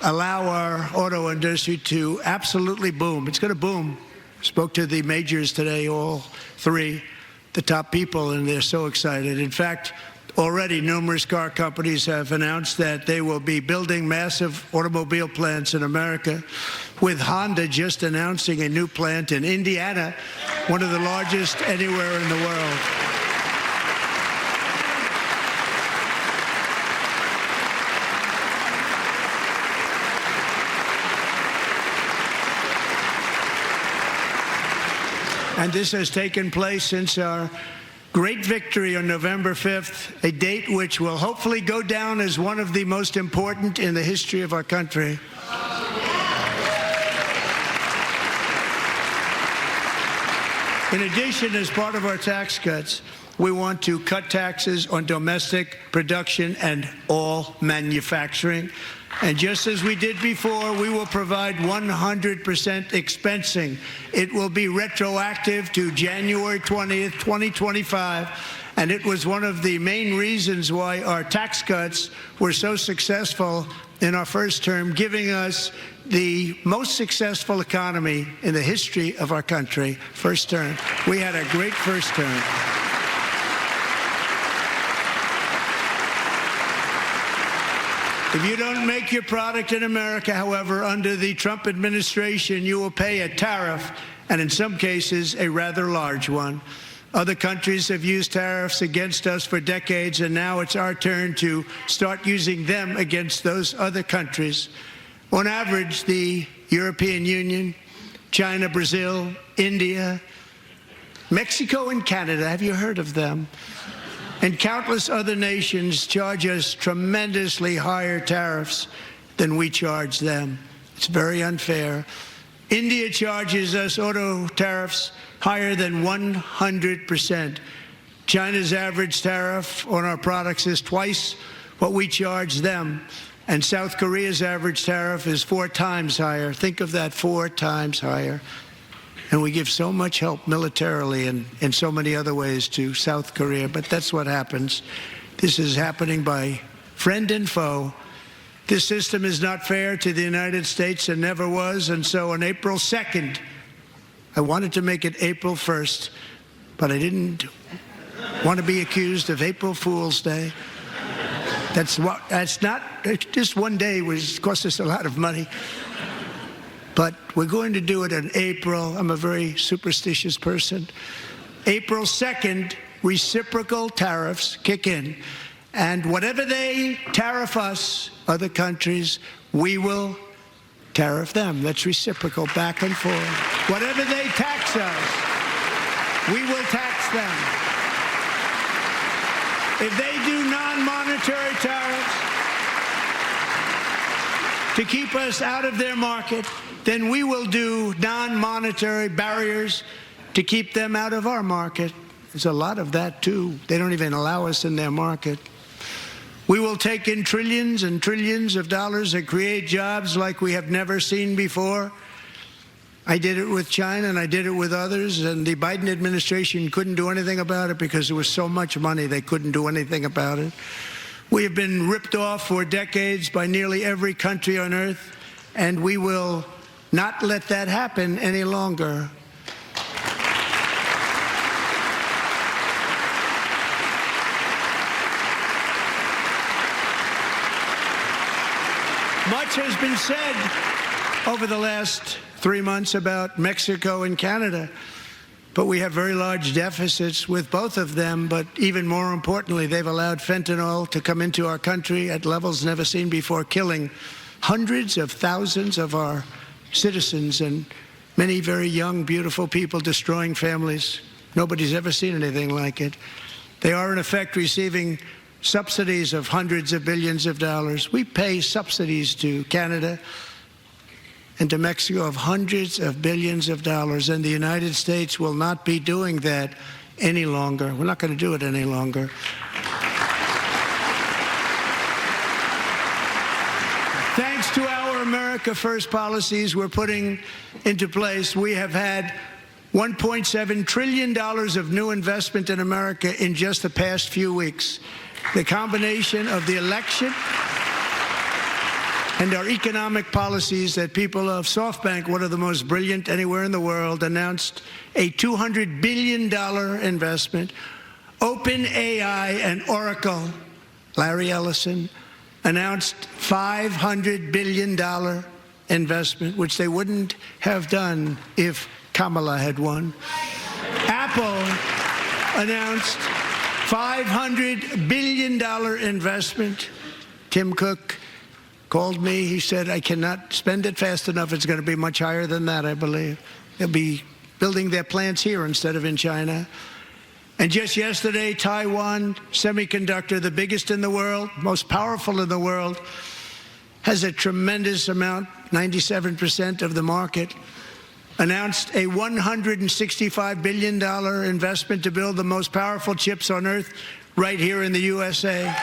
allow our auto industry to absolutely boom. It's going to boom. Spoke to the majors today, all three, the top people, and they're so excited. In fact, already numerous car companies have announced that they will be building massive automobile plants in America, with Honda just announcing a new plant in Indiana, one of the largest anywhere in the world. And this has taken place since our great victory on November 5th, a date which will hopefully go down as one of the most important in the history of our country. In addition, as part of our tax cuts, we want to cut taxes on domestic production and all manufacturing. And just as we did before, we will provide 100% expensing. It will be retroactive to January 20th, 2025. And it was one of the main reasons why our tax cuts were so successful in our first term, giving us the most successful economy in the history of our country. First term. We had a great first term. If you don't make your product in America, however, under the Trump administration, you will pay a tariff, and in some cases, a rather large one. Other countries have used tariffs against us for decades, and now it's our turn to start using them against those other countries. On average, the European Union, China, Brazil, India, Mexico, and Canada, have you heard of them? And countless other nations charge us tremendously higher tariffs than we charge them. It's very unfair. India charges us auto tariffs higher than 100%. China's average tariff on our products is twice what we charge them. And South Korea's average tariff is 4 times higher. Think of that, 4 times higher. And we give so much help militarily and in so many other ways to South Korea, but that's what happens. This is happening by friend and foe. This system is not fair to the United States and never was, and so on April 2nd, I wanted to make it April 1st, but I didn't want to be accused of April Fool's Day. That's not, just one day cost us a lot of money. But we're going to do it in April. I'm a very superstitious person. April 2nd, reciprocal tariffs kick in. And whatever they tariff us, other countries, we will tariff them. That's reciprocal, back and forth. Whatever they tax us, We will tax them. If they do non-monetary tariffs to keep us out of their market, then we will do non-monetary barriers to keep them out of our market. There's a lot of that, too. They don't even allow us in their market. We will take in trillions and trillions of dollars and create jobs like we have never seen before. I did it with China, and I did it with others, and the Biden administration couldn't do anything about it because there was so much money they couldn't do anything about it. We have been ripped off for decades by nearly every country on earth, and we will not let that happen any longer. Much has been said over the last 3 months about Mexico and Canada, but we have very large deficits with both of them. But even more importantly, they've allowed fentanyl to come into our country at levels never seen before, killing hundreds of thousands of our citizens and many very young, beautiful people, destroying families. Nobody's ever seen anything like it. They are, in effect, receiving subsidies of hundreds of billions of dollars. We pay subsidies to Canada and to Mexico of hundreds of billions of dollars, and the United States will not be doing that any longer. We're not going to do it any longer. Thanks to our America First policies we're putting into place, we have had $1.7 trillion of new investment in America in just the past few weeks. The combination of the election and our economic policies that people of SoftBank, one of the most brilliant anywhere in the world, announced a $200 billion investment. OpenAI and Oracle, Larry Ellison, announced $500 billion investment, which they wouldn't have done if Kamala had won. Apple announced $500 billion investment. Tim Cook called me. He said, I cannot spend it fast enough. It's going to be much higher than that, I believe. They'll be building their plants here instead of in China. And just yesterday, Taiwan Semiconductor, the biggest in the world, most powerful in the world, has a tremendous amount, 97% of the market, announced a $165 billion investment to build the most powerful chips on earth right here in the USA.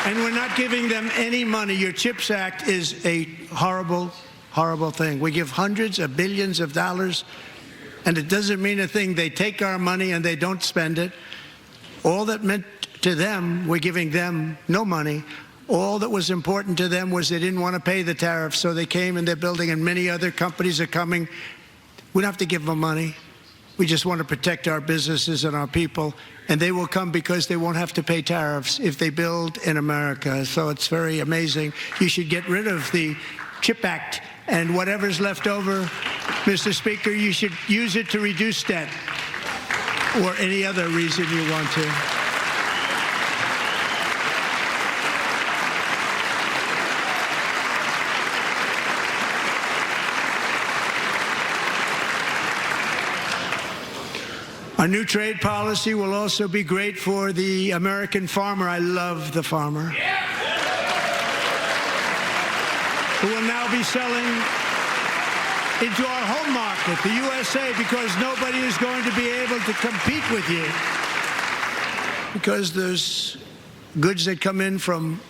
And we're not giving them any money. Your CHIPS Act is a horrible, horrible thing. We give hundreds of billions of dollars, and it doesn't mean a thing. They take our money and they don't spend it. All that meant to them, we're giving them no money. All that was important to them was they didn't want to pay the tariffs, so they came and they're building, and many other companies are coming. We don't have to give them money. We just want to protect our businesses and our people, and they will come because they won't have to pay tariffs if they build in America. So it's very amazing. You should get rid of the CHIP Act, and whatever's left over, Mr. Speaker, you should use it to reduce debt or any other reason you want to. Our new trade policy will also be great for the American farmer. I love the farmer. Who will now be selling into our home market, the USA, because nobody is going to be able to compete with you. Because there's goods that come in from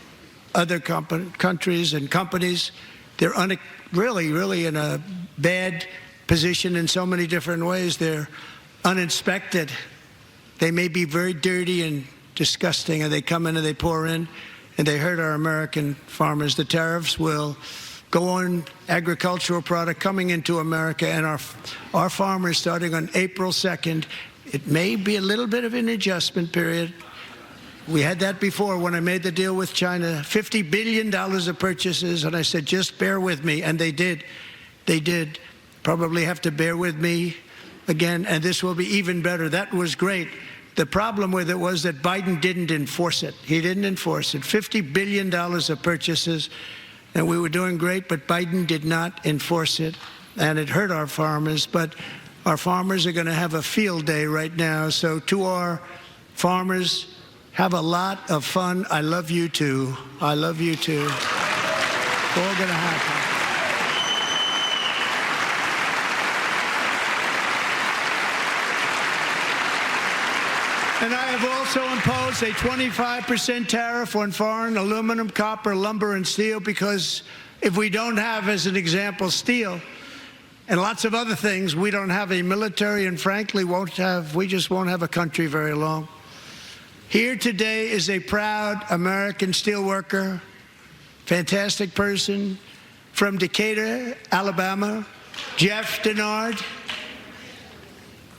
other countries and companies. They're really in a bad position in so many different ways. They're uninspected. They may be very dirty and disgusting, and they come in and they pour in, and they hurt our American farmers. The tariffs will go on agricultural product coming into America, and our farmers, starting on April 2nd, it may be a little bit of an adjustment period. We had that before when I made the deal with China, $50 billion of purchases, and I said, just bear with me, and they did. They did. Probably have to bear with me again, and this will be even better. That was great The problem with it was that Biden didn't enforce it. He didn't enforce it. $50 billion of purchases, and we were doing great, but Biden did not enforce it, and it hurt our farmers. But our farmers are going to have a field day right now. So to our farmers, have a lot of fun. I love you too. I love you too. All going to happen. And I have also imposed a 25% tariff on foreign aluminum, copper, lumber, and steel, because if we don't have, as an example, steel and lots of other things, we don't have a military, and frankly we just won't have a country very long. Here today is a proud American steelworker, fantastic person from Decatur, Alabama, Jeff Denard.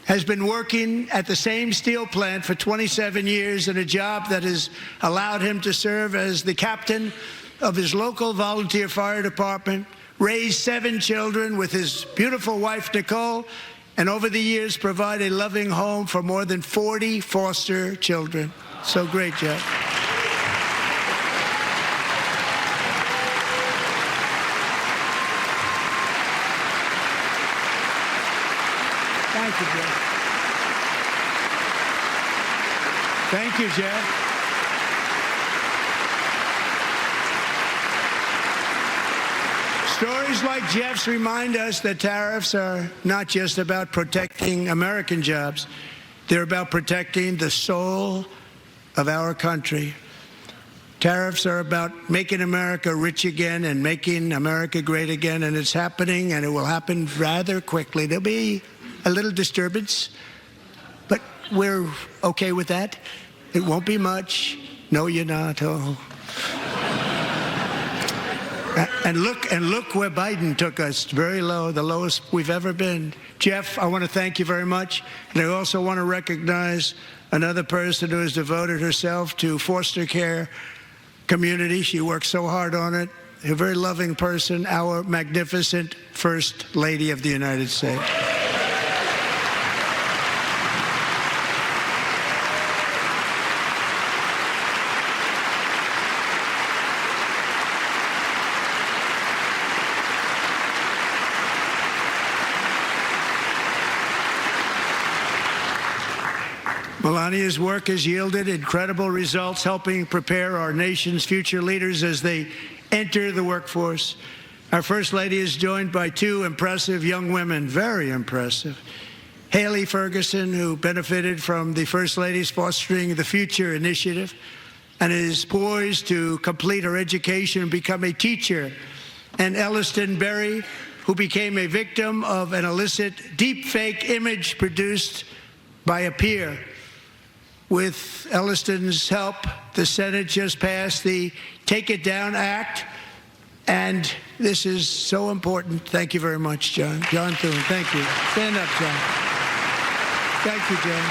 Has been working at the same steel plant for 27 years in a job that has allowed him to serve as the captain of his local volunteer fire department, raised 7 children with his beautiful wife, Nicole, and over the years provide a loving home for more than 40 foster children. So great, Jeff. Thank you, Jeff. Thank you, Jeff. Stories like Jeff's remind us that tariffs are not just about protecting American jobs. They're about protecting the soul of our country. Tariffs are about making America rich again and making America great again, and it's happening, and it will happen rather quickly. There'll be a little disturbance, but we're okay with that. It won't be much. No, you're not. Oh. And look where Biden took us, very low, the lowest we've ever been. Jeff, I want to thank you very much, and I also want to recognize another person who has devoted herself to foster care community. She works so hard on it. A very loving person, our magnificent First Lady of the United States. Melania's work has yielded incredible results, helping prepare our nation's future leaders as they enter the workforce. Our First Lady is joined by 2 impressive young women, very impressive. Haley Ferguson, who benefited from the First Lady's Fostering the Future initiative and is poised to complete her education and become a teacher. And Elliston Berry, who became a victim of an illicit deepfake image produced by a peer. With Elliston's help, the Senate just passed the Take It Down Act, and this is so important. Thank you very much, John. John Thune, thank you. Stand up, John. Thank you, John.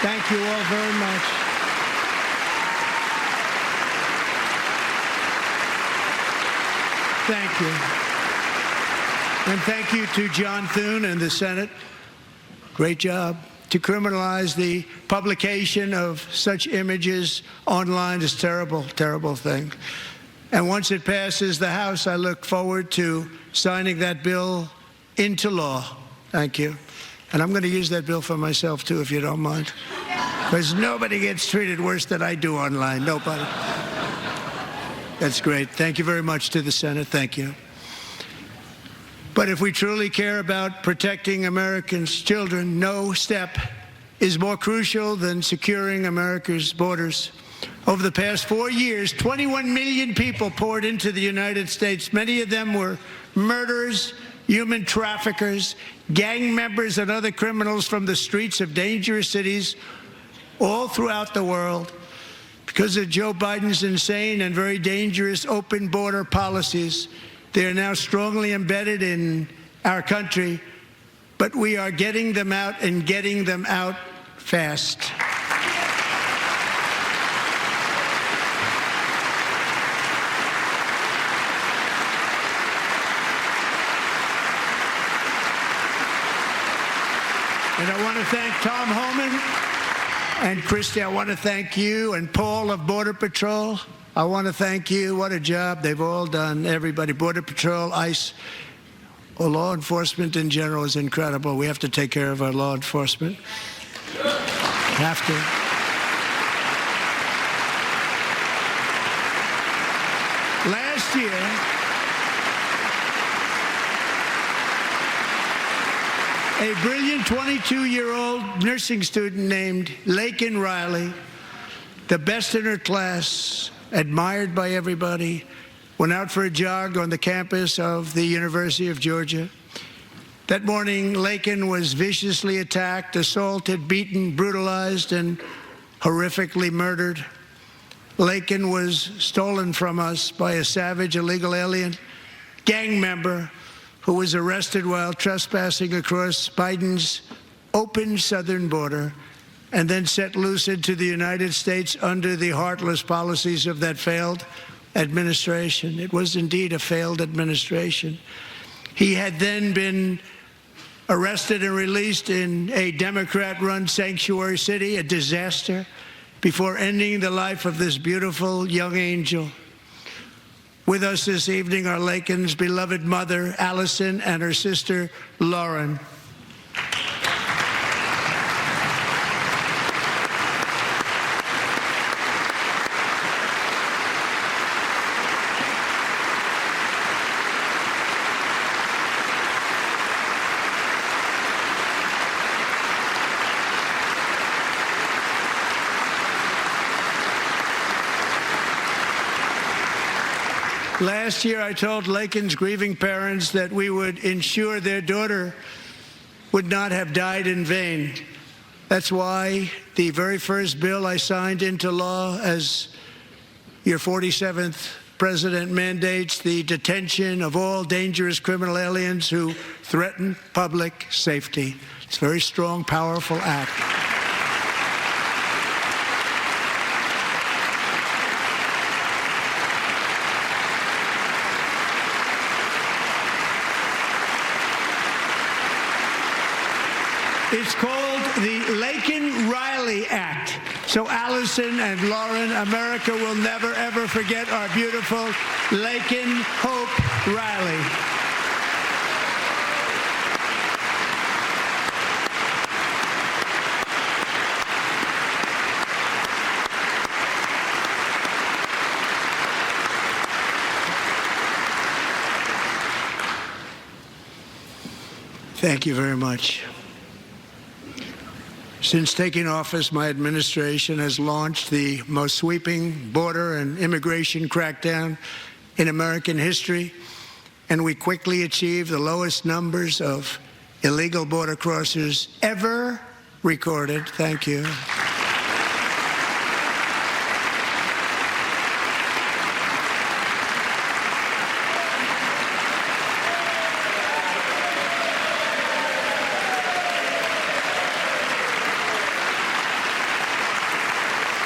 Thank you all very much. Thank you. And thank you to John Thune and the Senate. Great job. To criminalize the publication of such images online is a terrible, terrible thing. And once it passes the House, I look forward to signing that bill into law. Thank you. And I'm going to use that bill for myself, too, if you don't mind. Because nobody gets treated worse than I do online. Nobody. That's great. Thank you very much to the Senate. Thank you. But if we truly care about protecting Americans' children, no step is more crucial than securing America's borders. Over the past 4 years, 21 million people poured into the United States. Many of them were murderers, human traffickers, gang members, and other criminals from the streets of dangerous cities all throughout the world. Because of Joe Biden's insane and very dangerous open border policies, they are now strongly embedded in our country, but we are getting them out and getting them out fast. And I want to thank Tom Homan and Christy. I want to thank you and Paul of Border Patrol. I want to thank you. What a job they've all done. Everybody, Border Patrol, ICE, well, law enforcement in general is incredible. We have to take care of our law enforcement. Have to. Last year, a brilliant 22-year-old nursing student named Laken Riley, the best in her class, admired by everybody, went out for a jog on the campus of the University of Georgia. That morning, Laken was viciously attacked, assaulted, beaten, brutalized, and horrifically murdered. Laken was stolen from us by a savage illegal alien gang member who was arrested while trespassing across Biden's open southern border and then set loose into the United States under the heartless policies of that failed administration. It was indeed a failed administration. He had then been arrested and released in a Democrat-run sanctuary city, a disaster, before ending the life of this beautiful young angel. With us this evening are Laken's beloved mother, Allison, and her sister, Lauren. Last year, I told Laken's grieving parents that we would ensure their daughter would not have died in vain. That's why the very first bill I signed into law as your 47th president mandates the detention of all dangerous criminal aliens who threaten public safety. It's a very strong, powerful act. It's called the Laken-Riley Act. So Allison and Lauren, America will never, ever forget our beautiful Laken Hope Riley. Thank you very much. Since taking office, my administration has launched the most sweeping border and immigration crackdown in American history, and we quickly achieved the lowest numbers of illegal border crossers ever recorded. Thank you.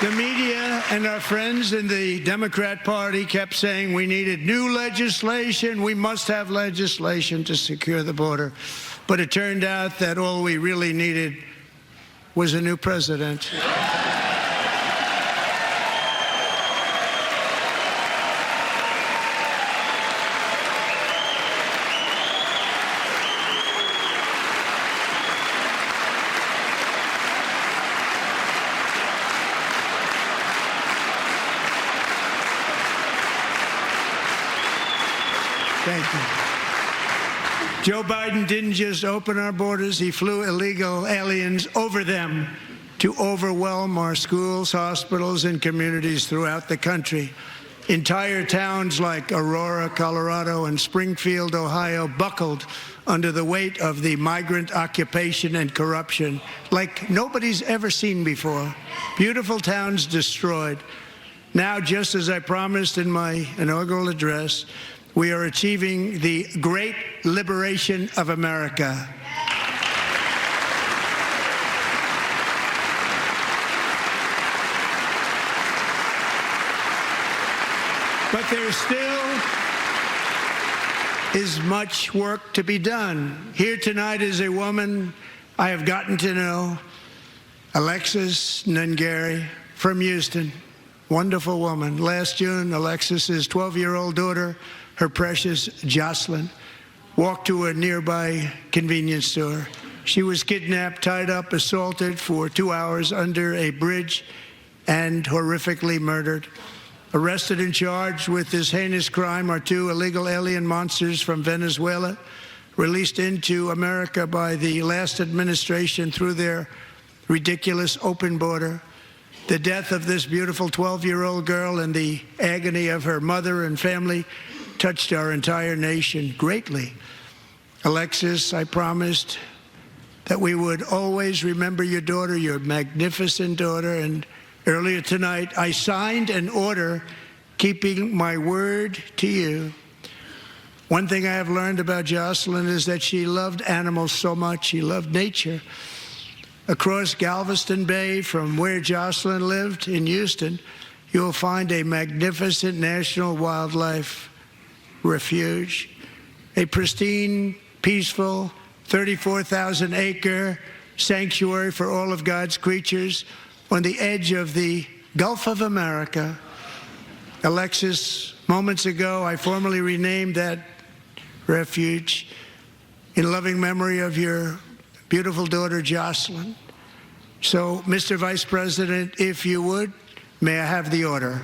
The media and our friends in the Democrat Party kept saying we needed new legislation. We must have legislation to secure the border. But it turned out that all we really needed was a new president. Thank you. Joe Biden didn't just open our borders, he flew illegal aliens over them to overwhelm our schools, hospitals, and communities throughout the country. Entire towns like Aurora, Colorado, and Springfield, Ohio, buckled under the weight of the migrant occupation and corruption like nobody's ever seen before. Beautiful towns destroyed. Now, just as I promised in my inaugural address, we are achieving the great liberation of America. But there still is much work to be done. Here tonight is a woman I have gotten to know Alexis Nungari from Houston. Wonderful woman. Last June, Alexis's 12-year-old daughter, her precious Jocelyn, walked to a nearby convenience store. She was kidnapped, tied up, assaulted for 2 hours under a bridge, and horrifically murdered. Arrested and charged with this heinous crime are 2 illegal alien monsters from Venezuela, released into America by the last administration through their ridiculous open border. The death of this beautiful 12-year-old girl and the agony of her mother and family touched our entire nation greatly. Alexis, I promised that we would always remember your daughter, your magnificent daughter, and earlier tonight I signed an order keeping my word to you. One thing I have learned about Jocelyn is that she loved animals so much. She loved nature. Across Galveston Bay, from where Jocelyn lived in Houston, you will find a magnificent national wildlife refuge, a pristine, peaceful, 34,000-acre sanctuary for all of God's creatures on the edge of the Gulf of America. Alexis, moments ago, I formally renamed that refuge in loving memory of your beautiful daughter, Jocelyn. So, Mr. Vice President, if you would, may I have the order?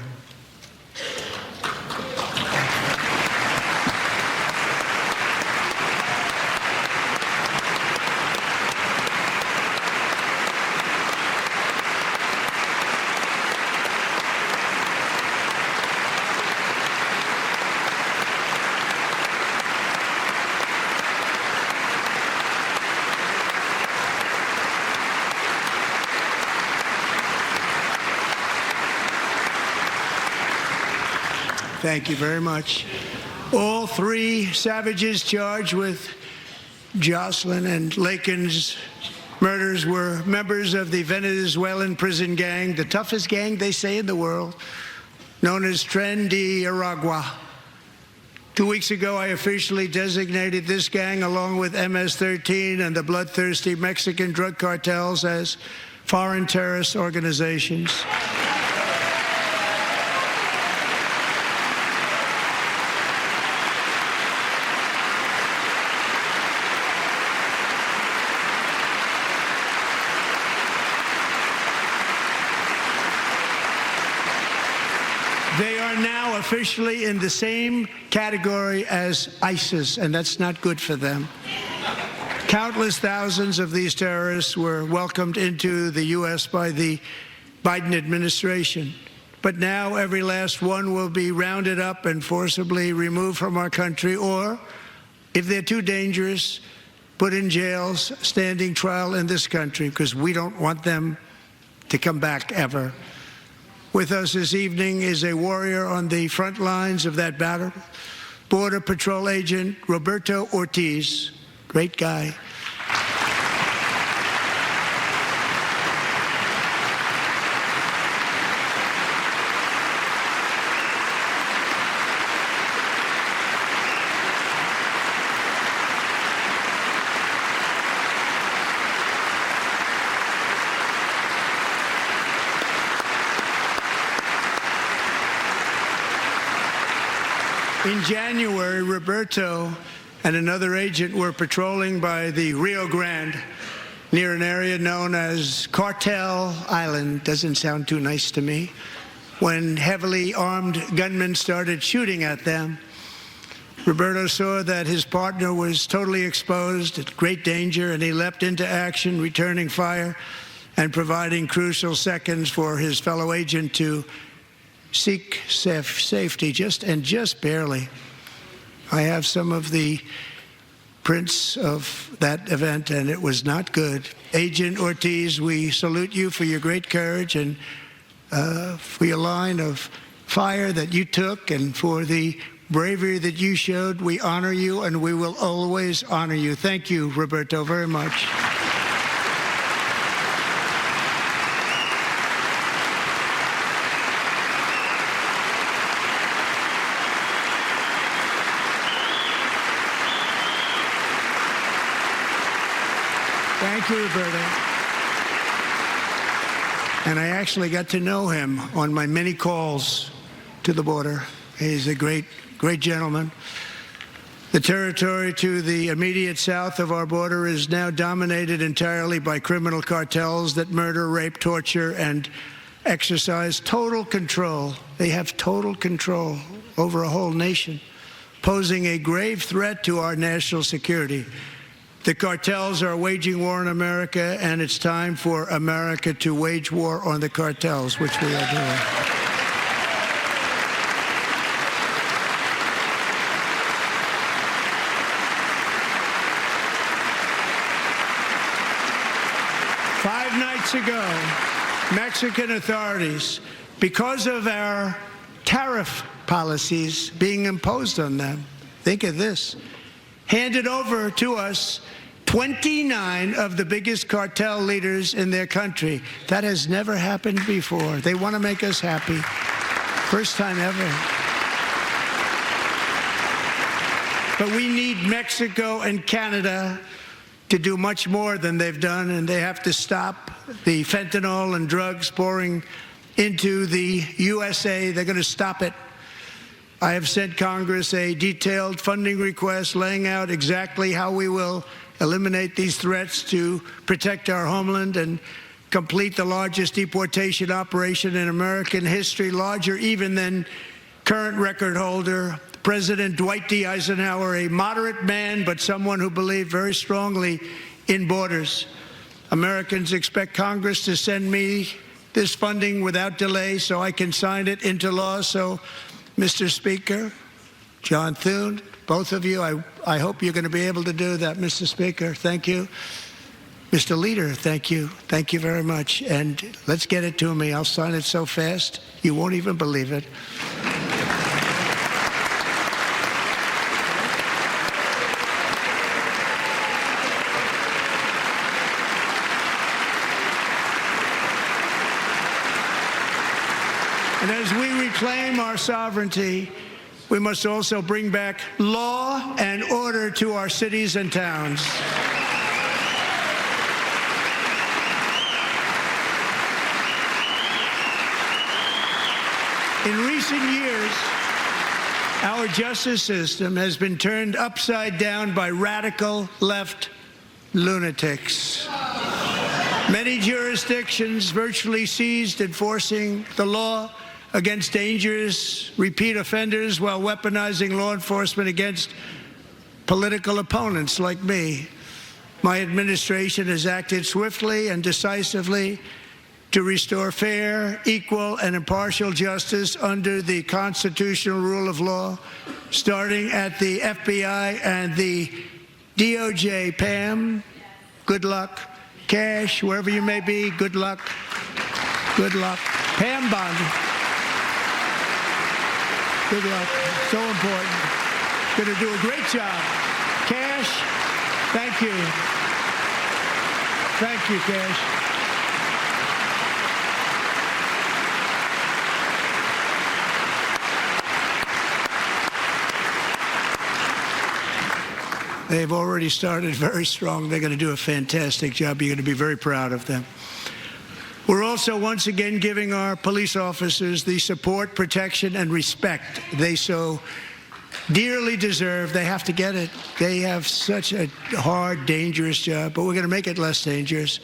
Thank you very much. All 3 savages charged with Jocelyn and Lakin's murders were members of the Venezuelan prison gang, the toughest gang, they say, in the world, known as Tren de Aragua. 2 weeks ago, I officially designated this gang, along with MS-13 and the bloodthirsty Mexican drug cartels, as foreign terrorist organizations. They are now officially in the same category as ISIS, and that's not good for them. Countless thousands of these terrorists were welcomed into the U.S. by the Biden administration. But now every last one will be rounded up and forcibly removed from our country, or, if they're too dangerous, put in jails, standing trial in this country, because we don't want them to come back ever. With us this evening is a warrior on the front lines of that battle, Border Patrol Agent Roberto Ortiz. Great guy. In January, Roberto and another agent were patrolling by the Rio Grande near an area known as Cartel Island. Doesn't sound too nice to me. When heavily armed gunmen started shooting at them, Roberto saw that his partner was totally exposed, at great danger, and he leapt into action, returning fire and providing crucial seconds for his fellow agent to seek safety, just barely. I have some of the prints of that event, and it was not good. Agent Ortiz, we salute you for your great courage and for your line of fire that you took, and for the bravery that you showed. We honor you, and we will always honor you. Thank you, Roberto, very much. Thank Thank you, Roberta. And I actually got to know him on my many calls to the border. He's a great, great gentleman. The territory to the immediate south of our border is now dominated entirely by criminal cartels that murder, rape, torture, and exercise total control. They have total control over a whole nation, posing a grave threat to our national security. The cartels are waging war on America, and it's time for America to wage war on the cartels, which we are doing. Five nights ago, Mexican authorities, because of our tariff policies being imposed on them, think of this, handed over to us 29 of the biggest cartel leaders in their country. That has never happened before. They want to make us happy. First time ever. But we need Mexico and Canada to do much more than they've done, and they have to stop the fentanyl and drugs pouring into the USA. They're going to stop it. I have sent Congress a detailed funding request laying out exactly how we will eliminate these threats to protect our homeland and complete the largest deportation operation in American history, larger even than current record holder President Dwight D. Eisenhower, a moderate man, but someone who believed very strongly in borders. Americans expect Congress to send me this funding without delay so I can sign it into law. So, Mr. Speaker, John Thune, both of you, I hope you're going to be able to do that, Mr. Speaker. Thank you. Mr. Leader, thank you. Thank you very much. And let's get it to me. I'll sign it so fast, you won't even believe it. And as we reclaim our sovereignty, we must also bring back law and order to our cities and towns. In recent years, our justice system has been turned upside down by radical left lunatics. Many jurisdictions virtually ceased enforcing the law against dangerous repeat offenders while weaponizing law enforcement against political opponents like me. My administration has acted swiftly and decisively to restore fair, equal, and impartial justice under the constitutional rule of law, starting at the FBI and the DOJ. Pam, good luck. Cash, wherever you may be, good luck. Good luck. Pam Bondi. Good luck. So important. Going to do a great job. Cash, thank you. Thank you, Cash. They've already started very strong. They're going to do a fantastic job. You're going to be very proud of them. We're also once again giving our police officers the support, protection, and respect they so dearly deserve. They have to get it. They have such a hard, dangerous job, but we're going to make it less dangerous.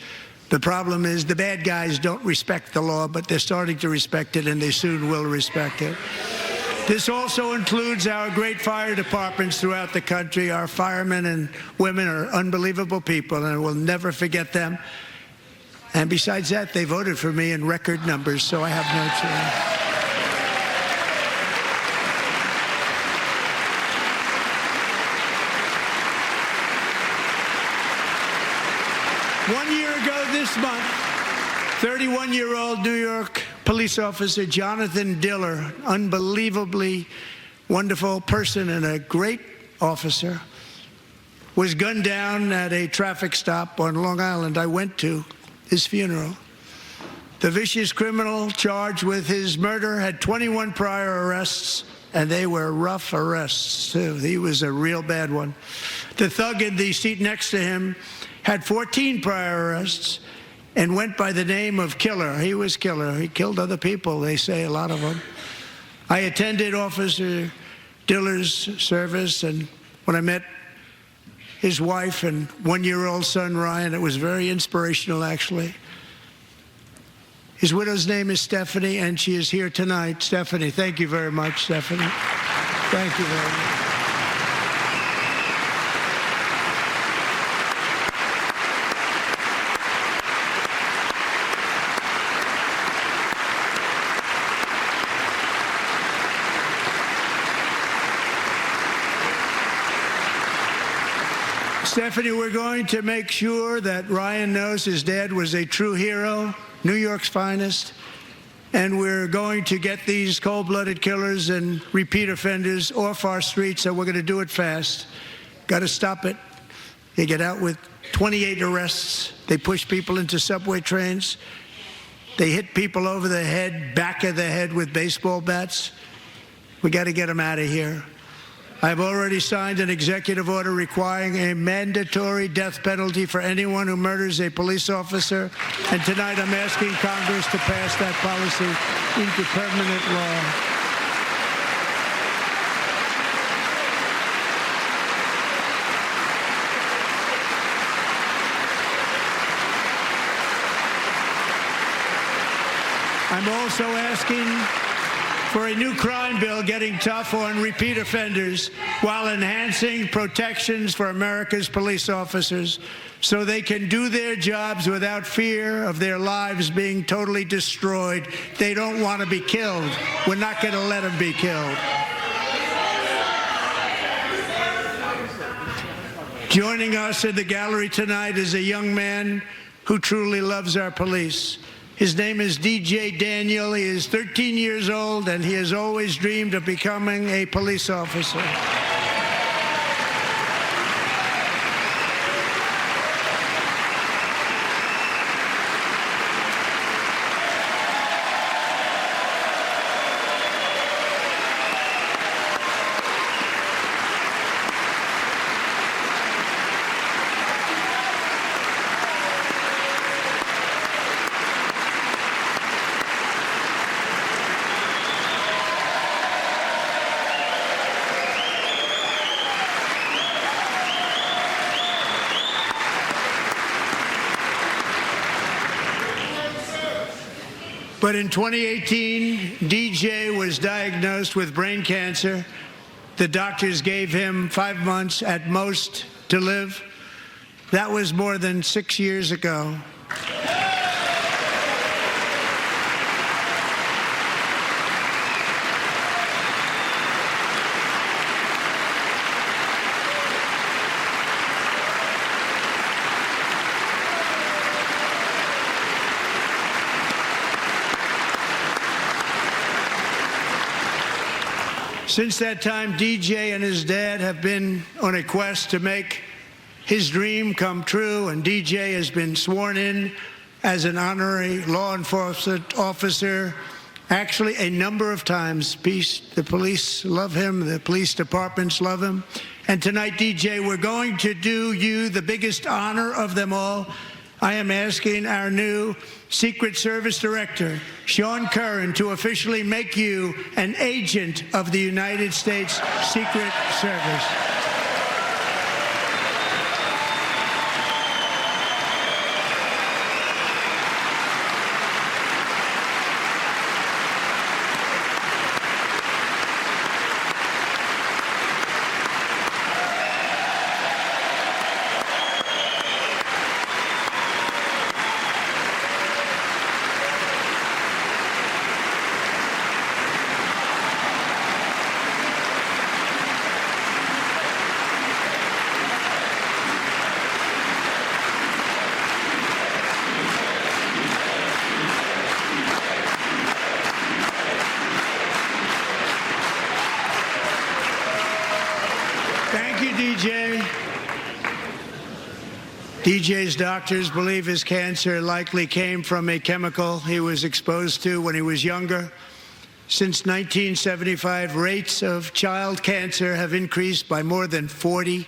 The problem is the bad guys don't respect the law, but they're starting to respect it, and they soon will respect it. This also includes our great fire departments throughout the country. Our firemen and women are unbelievable people, and we'll never forget them. And besides that, they voted for me in record numbers, so I have no choice. 1 year ago this month, 31-year-old New York police officer Jonathan Diller, unbelievably wonderful person and a great officer, was gunned down at a traffic stop on Long Island. I went to his funeral. The vicious criminal charged with his murder had 21 prior arrests, and they were rough arrests, too. He was a real bad one. The thug in the seat next to him had 14 prior arrests, and went by the name of Killer. He was Killer. He killed other people, they say, a lot of them. I attended Officer Diller's service, and when I met his wife and one-year-old son, Ryan, it was very inspirational, actually. His widow's name is Stephanie, and she is here tonight. Stephanie, thank you very much, Stephanie. Thank you very much. Stephanie, we're going to make sure that Ryan knows his dad was a true hero, New York's finest, and we're going to get these cold-blooded killers and repeat offenders off our streets, and we're going to do it fast. Got to stop it. They get out with 28 arrests. They push people into subway trains. They hit people over the head, back of the head with baseball bats. We got to get them out of here. I've already signed an executive order requiring a mandatory death penalty for anyone who murders a police officer. And tonight I'm asking Congress to pass that policy into permanent law. I'm also asking for a new crime bill getting tough on repeat offenders while enhancing protections for America's police officers so they can do their jobs without fear of their lives being totally destroyed. They don't want to be killed. We're not going to let them be killed. Joining us in the gallery tonight is a young man who truly loves our police. His name is DJ Daniel. He is 13 years old, and he has always dreamed of becoming a police officer. But in 2018, DJ was diagnosed with brain cancer. The doctors gave him 5 months at most to live. That was more than 6 years ago. Since that time, DJ and his dad have been on a quest to make his dream come true, and DJ has been sworn in as an honorary law enforcement officer, actually a number of times. The police love him, the police departments love him. And tonight, DJ, we're going to do you the biggest honor of them all. I am asking our new Secret Service Director, Sean Curran, to officially make you an agent of the United States Secret Service. DJ's doctors believe his cancer likely came from a chemical he was exposed to when he was younger. Since 1975, rates of child cancer have increased by more than 40%.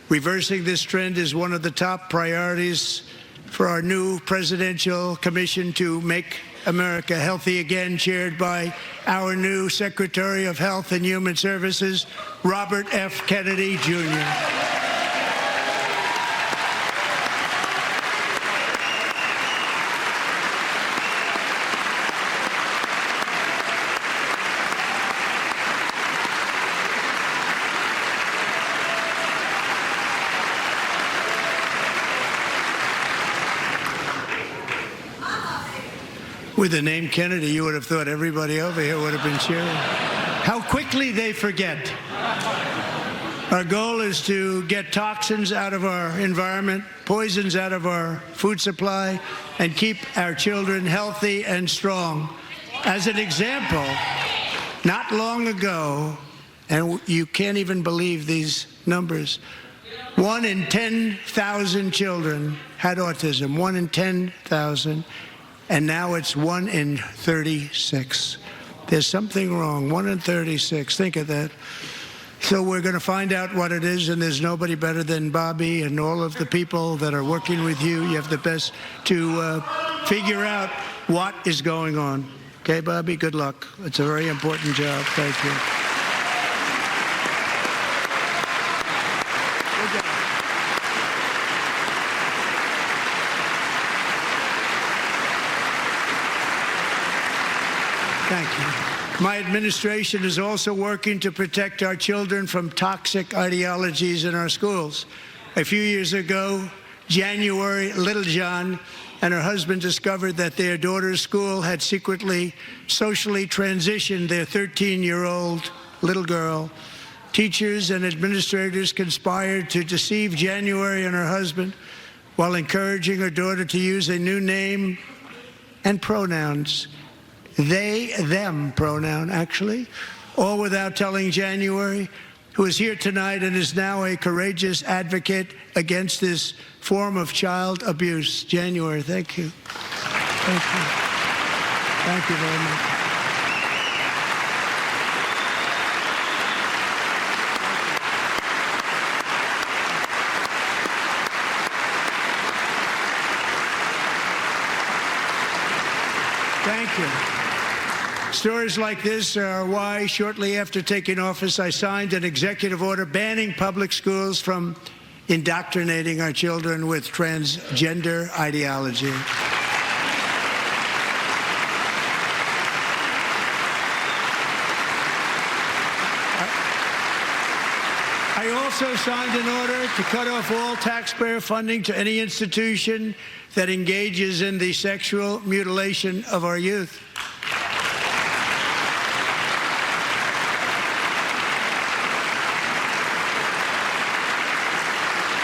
Reversing this trend is one of the top priorities for our new presidential commission to make America healthy again, chaired by our new Secretary of Health and Human Services, Robert F. Kennedy, Jr. With the name Kennedy, you would have thought everybody over here would have been cheering. How quickly they forget. Our goal is to get toxins out of our environment, poisons out of our food supply, and keep our children healthy and strong. As an example, not long ago, and you can't even believe these numbers, 1 in 10,000 children had autism, 1 in 10,000. And now it's 1 in 36. There's something wrong. 1 in 36. Think of that. So we're going to find out what it is, and there's nobody better than Bobby and all of the people that are working with you. You have the best to figure out what is going on. Okay, Bobby? Good luck. It's a very important job. Thank you. Thank you. My administration is also working to protect our children from toxic ideologies in our schools. A few years ago, January, little John and her husband discovered that their daughter's school had secretly socially transitioned their 13-year-old little girl. Teachers and administrators conspired to deceive January and her husband while encouraging her daughter to use a new name and pronouns. They, them pronoun, actually, all without telling January, who is here tonight and is now a courageous advocate against this form of child abuse. January, thank you. Thank you. Thank you very much. Thank you. Stories like this are why, shortly after taking office, I signed an executive order banning public schools from indoctrinating our children with transgender ideology. I also signed an order to cut off all taxpayer funding to any institution that engages in the sexual mutilation of our youth.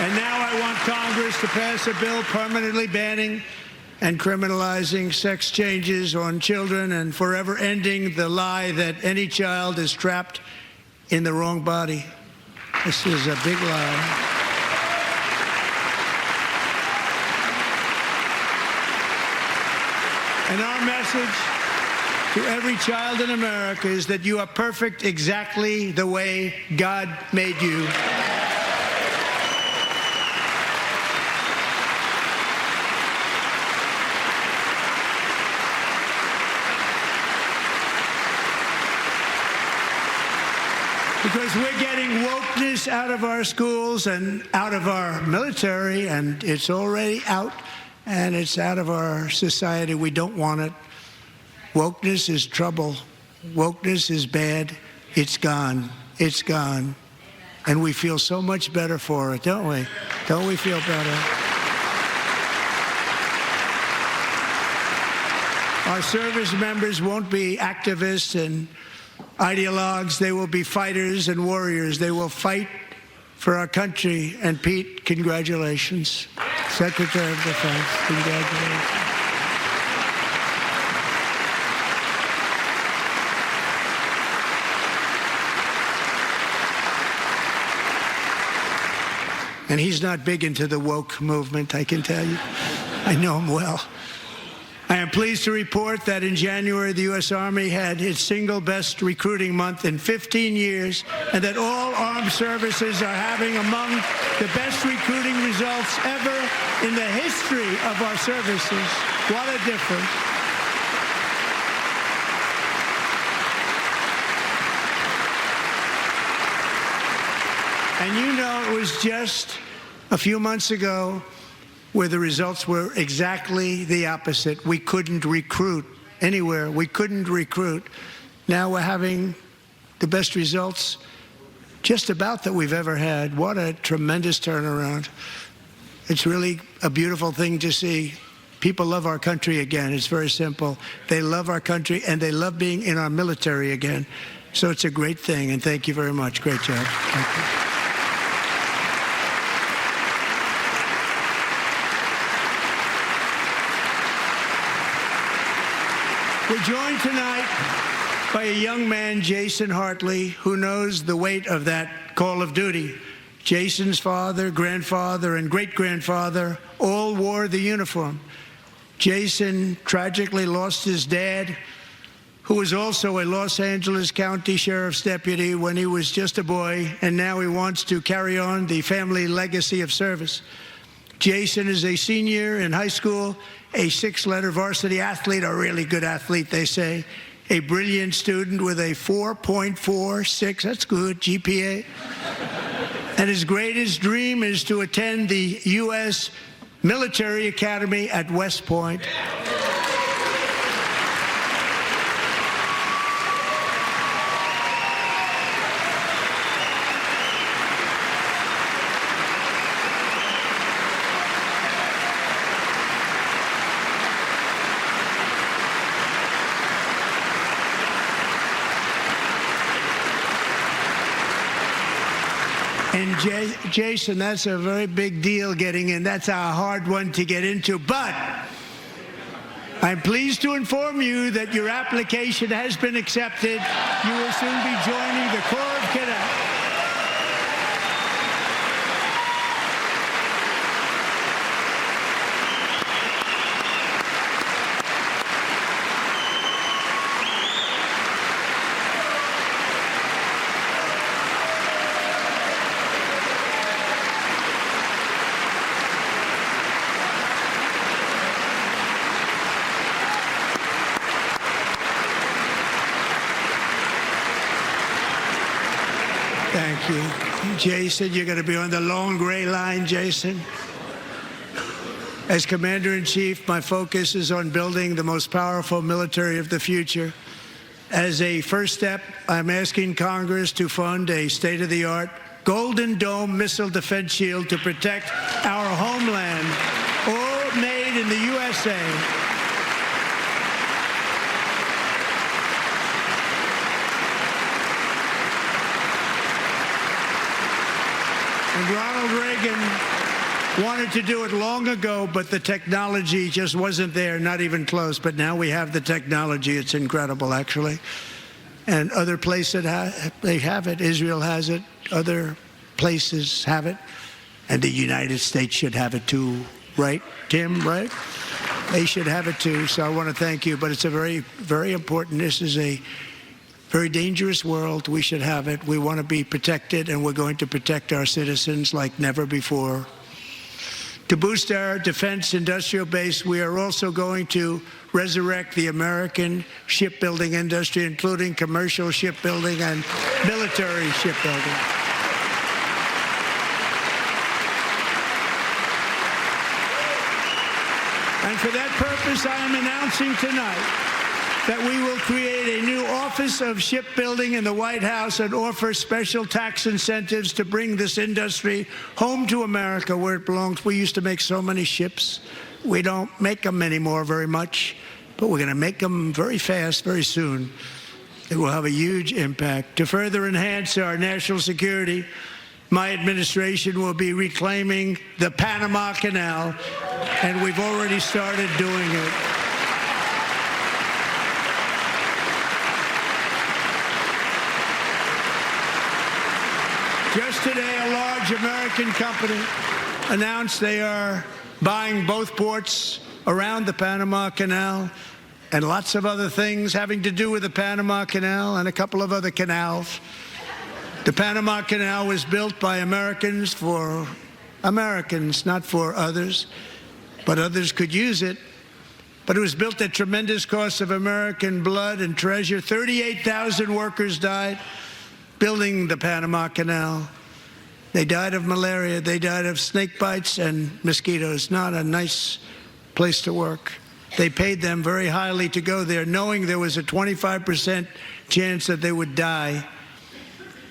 And now I want Congress to pass a bill permanently banning and criminalizing sex changes on children and forever ending the lie that any child is trapped in the wrong body. This is a big lie. And our message to every child in America is that you are perfect exactly the way God made you. Because we're getting wokeness out of our schools and out of our military, and it's already out, and it's out of our society. We don't want it. Wokeness is trouble. Wokeness is bad. It's gone. It's gone. And we feel so much better for it, don't we? Don't we feel better? Our service members won't be activists and ideologues. They will be fighters and warriors. They will fight for our country. And Pete, congratulations. Secretary of Defense, congratulations. And he's not big into the woke movement, I can tell you. I know him well. I am pleased to report that in January, the U.S. Army had its single best recruiting month in 15 years, and that all armed services are having among the best recruiting results ever in the history of our services. What a difference. And you know, it was just a few months ago where the results were exactly the opposite. We couldn't recruit anywhere. We couldn't recruit. Now we're having the best results just about that we've ever had. What a tremendous turnaround. It's really a beautiful thing to see. People love our country again. It's very simple. They love our country, and they love being in our military again. So it's a great thing, and thank you very much. Great job. Thank you. We're joined tonight by a young man, Jason Hartley, who knows the weight of that call of duty. Jason's father, grandfather, and great-grandfather all wore the uniform. Jason tragically lost his dad, who was also a Los Angeles County Sheriff's deputy when he was just a boy, and now he wants to carry on the family legacy of service. Jason is a senior in high school, a six-letter varsity athlete, a really good athlete, they say, a brilliant student with a 4.46, that's good, GPA. And his greatest dream is to attend the U.S. Military Academy at West Point. And Jason, that's a very big deal getting in. That's a hard one to get into. But I'm pleased to inform you that your application has been accepted. You will soon be joining the Corps of Cadets. Thank you. Jason, you're going to be on the long gray line, Jason. As Commander-in-Chief, my focus is on building the most powerful military of the future. As a first step, I'm asking Congress to fund a state-of-the-art Golden Dome missile defense shield to protect our homeland, all made in the USA. And Ronald Reagan wanted to do it long ago, but the technology just wasn't there, not even close. But now we have the technology. It's incredible, actually. And other places, they have it. Israel has it. Other places have it. And the United States should have it too, right, Tim, right? They should have it too. So I want to thank you. But it's a very, very important. This is a very dangerous world. We should have it. We want to be protected, and we're going to protect our citizens like never before. To boost our defense industrial base, we are also going to resurrect the American shipbuilding industry, including commercial shipbuilding and military shipbuilding. And for that purpose, I am announcing tonight that we will create a new Office of Shipbuilding in the White House and offer special tax incentives to bring this industry home to America where it belongs. We used to make so many ships. We don't make them anymore very much, but we're going to make them very fast, very soon. It will have a huge impact. To further enhance our national security, my administration will be reclaiming the Panama Canal, and we've already started doing it. Just today, a large American company announced they are buying both ports around the Panama Canal, and lots of other things having to do with the Panama Canal and a couple of other canals. The Panama Canal was built by Americans for Americans, not for others, but others could use it. But it was built at tremendous cost of American blood and treasure. 38,000 workers died building the Panama Canal. They died of malaria, they died of snake bites and mosquitoes. Not a nice place to work. They paid them very highly to go there, knowing there was a 25% chance that they would die.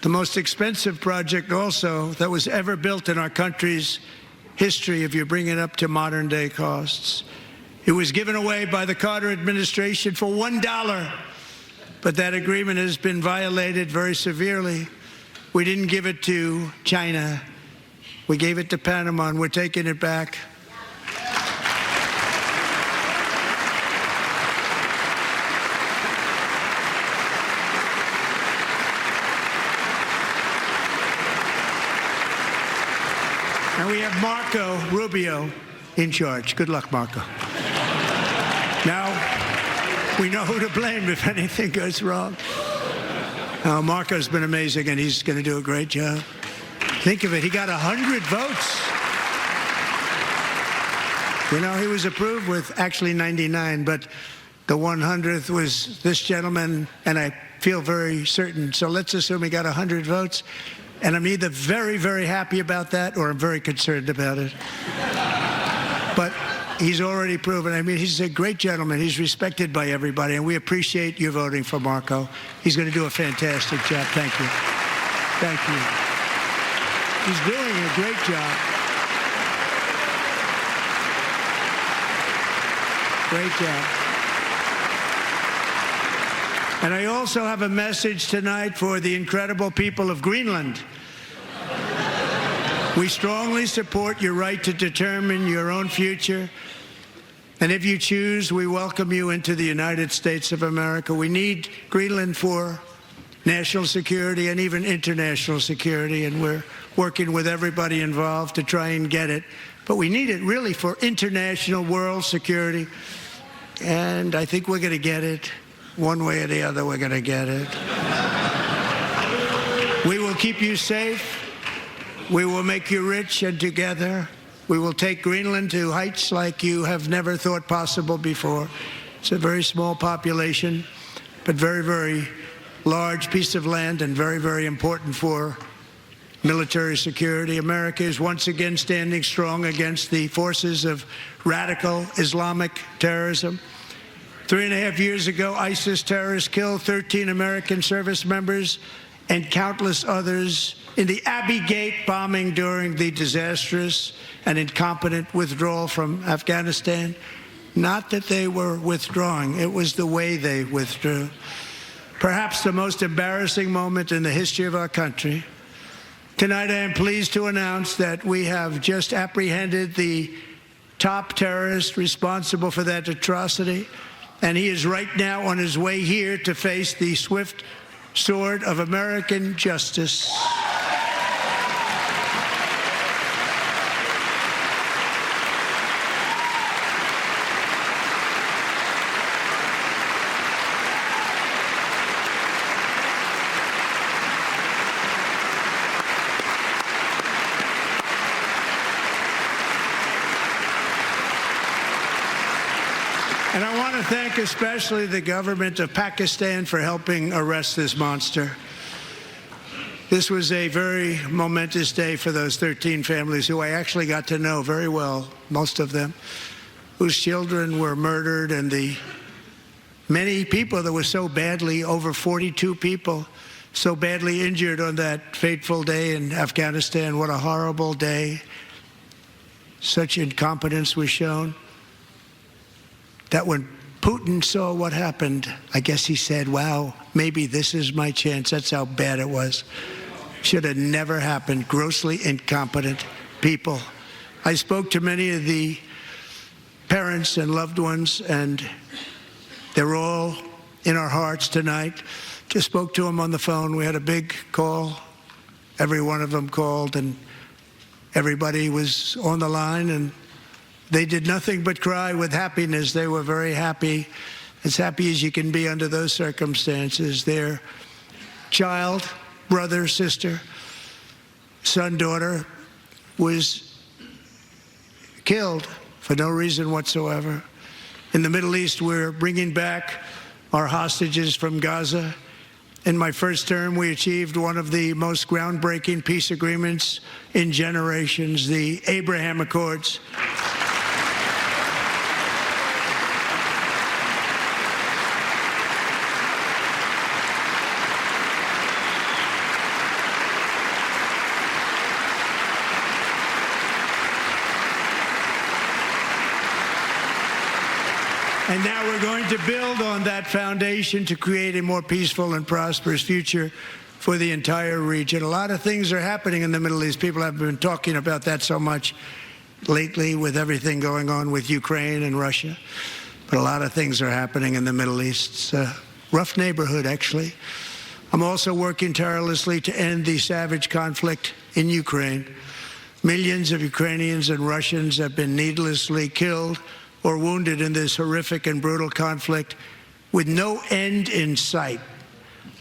The most expensive project also that was ever built in our country's history, if you bring it up to modern day costs. It was given away by the Carter administration for $1, but that agreement has been violated very severely. We didn't give it to China. We gave it to Panama, and we're taking it back. And we have Marco Rubio in charge. Good luck, Marco. Now, we know who to blame if anything goes wrong. Marco's been amazing, and he's going to do a great job. Think of it. He got 100 votes. You know, he was approved with actually 99, but the 100th was this gentleman, and I feel very certain. So let's assume he got 100 votes. And I'm either very, very happy about that or I'm very concerned about it. But he's already proven. I mean, he's a great gentleman. He's respected by everybody, and we appreciate you voting for Marco. He's going to do a fantastic job. Thank you. Thank you. He's doing a great job. Great job. And I also have a message tonight for the incredible people of Greenland. We strongly support your right to determine your own future. And if you choose, we welcome you into the United States of America. We need Greenland for national security and even international security, and we're working with everybody involved to try and get it. But we need it really for international world security, and I think we're going to get it. One way or the other, we're going to get it. We will keep you safe. We will make you rich, and together we will take Greenland to heights like you have never thought possible before. It's a very small population, but very, very large piece of land and very, very important for military security. America is once again standing strong against the forces of radical Islamic terrorism. 3.5 years ago, ISIS terrorists killed 13 American service members and countless others in the Abbey Gate bombing during the disastrous and incompetent withdrawal from Afghanistan. Not that they were withdrawing, it was the way they withdrew. Perhaps the most embarrassing moment in the history of our country. Tonight, I am pleased to announce that we have just apprehended the top terrorist responsible for that atrocity, and he is right now on his way here to face the swift sword of American justice. And I want to thank especially the government of Pakistan for helping arrest this monster. This was a very momentous day for those 13 families who I actually got to know very well, most of them, whose children were murdered, and the many people that were so badly, over 42 people, so badly injured on that fateful day in Afghanistan. What a horrible day. Such incompetence was shown. That when Putin saw what happened, I guess he said, wow, maybe this is my chance. That's how bad it was. Should have never happened. Grossly incompetent people. I spoke to many of the parents and loved ones, and they're all in our hearts tonight. Just spoke to them on the phone. We had a big call. Every one of them called, and everybody was on the line, and They did nothing but cry with happiness. They were very happy as you can be under those circumstances. Their child, brother, sister, son, daughter was killed for no reason whatsoever. In the Middle East, we're bringing back our hostages from Gaza. In my first term, we achieved one of the most groundbreaking peace agreements in generations, the Abraham Accords. And now we're going to build on that foundation to create a more peaceful and prosperous future for the entire region. A lot of things are happening in the Middle East. People have been talking about that so much lately with everything going on with Ukraine and Russia. But a lot of things are happening in the Middle East. It's a rough neighborhood, actually. I'm also working tirelessly to end the savage conflict in Ukraine. Millions of Ukrainians and Russians have been needlessly killed or wounded in this horrific and brutal conflict with no end in sight.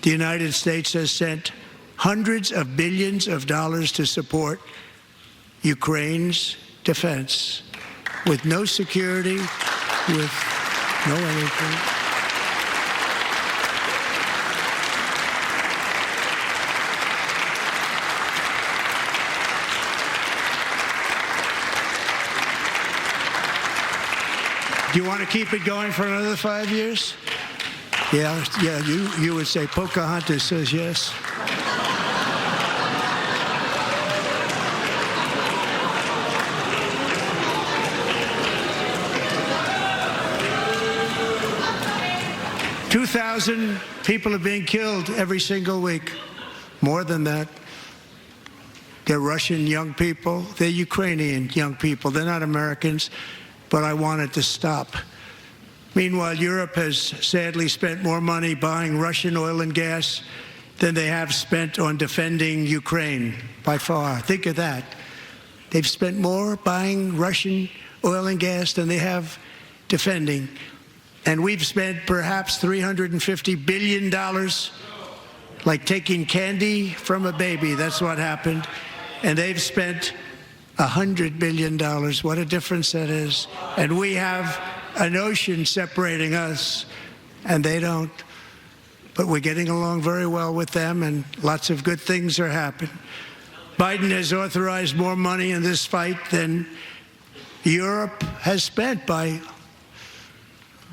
The United States has sent hundreds of billions of dollars to support Ukraine's defense with no security, with no anything. Do you want to keep it going for another 5 years? Yeah, you would say Pocahontas says yes. $2,000 people are being killed every single week. More than that. They're Russian young people. They're Ukrainian young people. They're not Americans. But I want it to stop. Meanwhile, Europe has sadly spent more money buying Russian oil and gas than they have spent on defending Ukraine, by far. Think of that. They've spent more buying Russian oil and gas than they have defending. And we've spent perhaps $350 billion, like taking candy from a baby. That's what happened. And they've spent $100 billion. What a difference that is. And we have an ocean separating us, and they don't. But we're getting along very well with them, and lots of good things are happening. Biden has authorized more money in this fight than Europe has spent by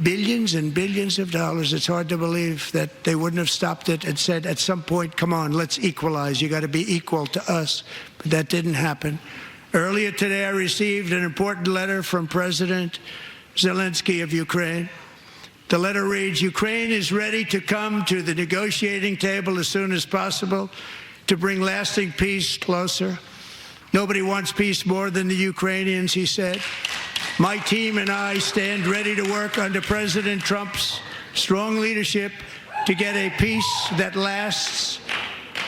billions and billions of dollars. It's hard to believe that they wouldn't have stopped it and said at some point, come on, let's equalize. You got to be equal to us. But that didn't happen. Earlier today, I received an important letter from President Zelensky of Ukraine. The letter reads, Ukraine is ready to come to the negotiating table as soon as possible to bring lasting peace closer. Nobody wants peace more than the Ukrainians, he said. My team and I stand ready to work under President Trump's strong leadership to get a peace that lasts.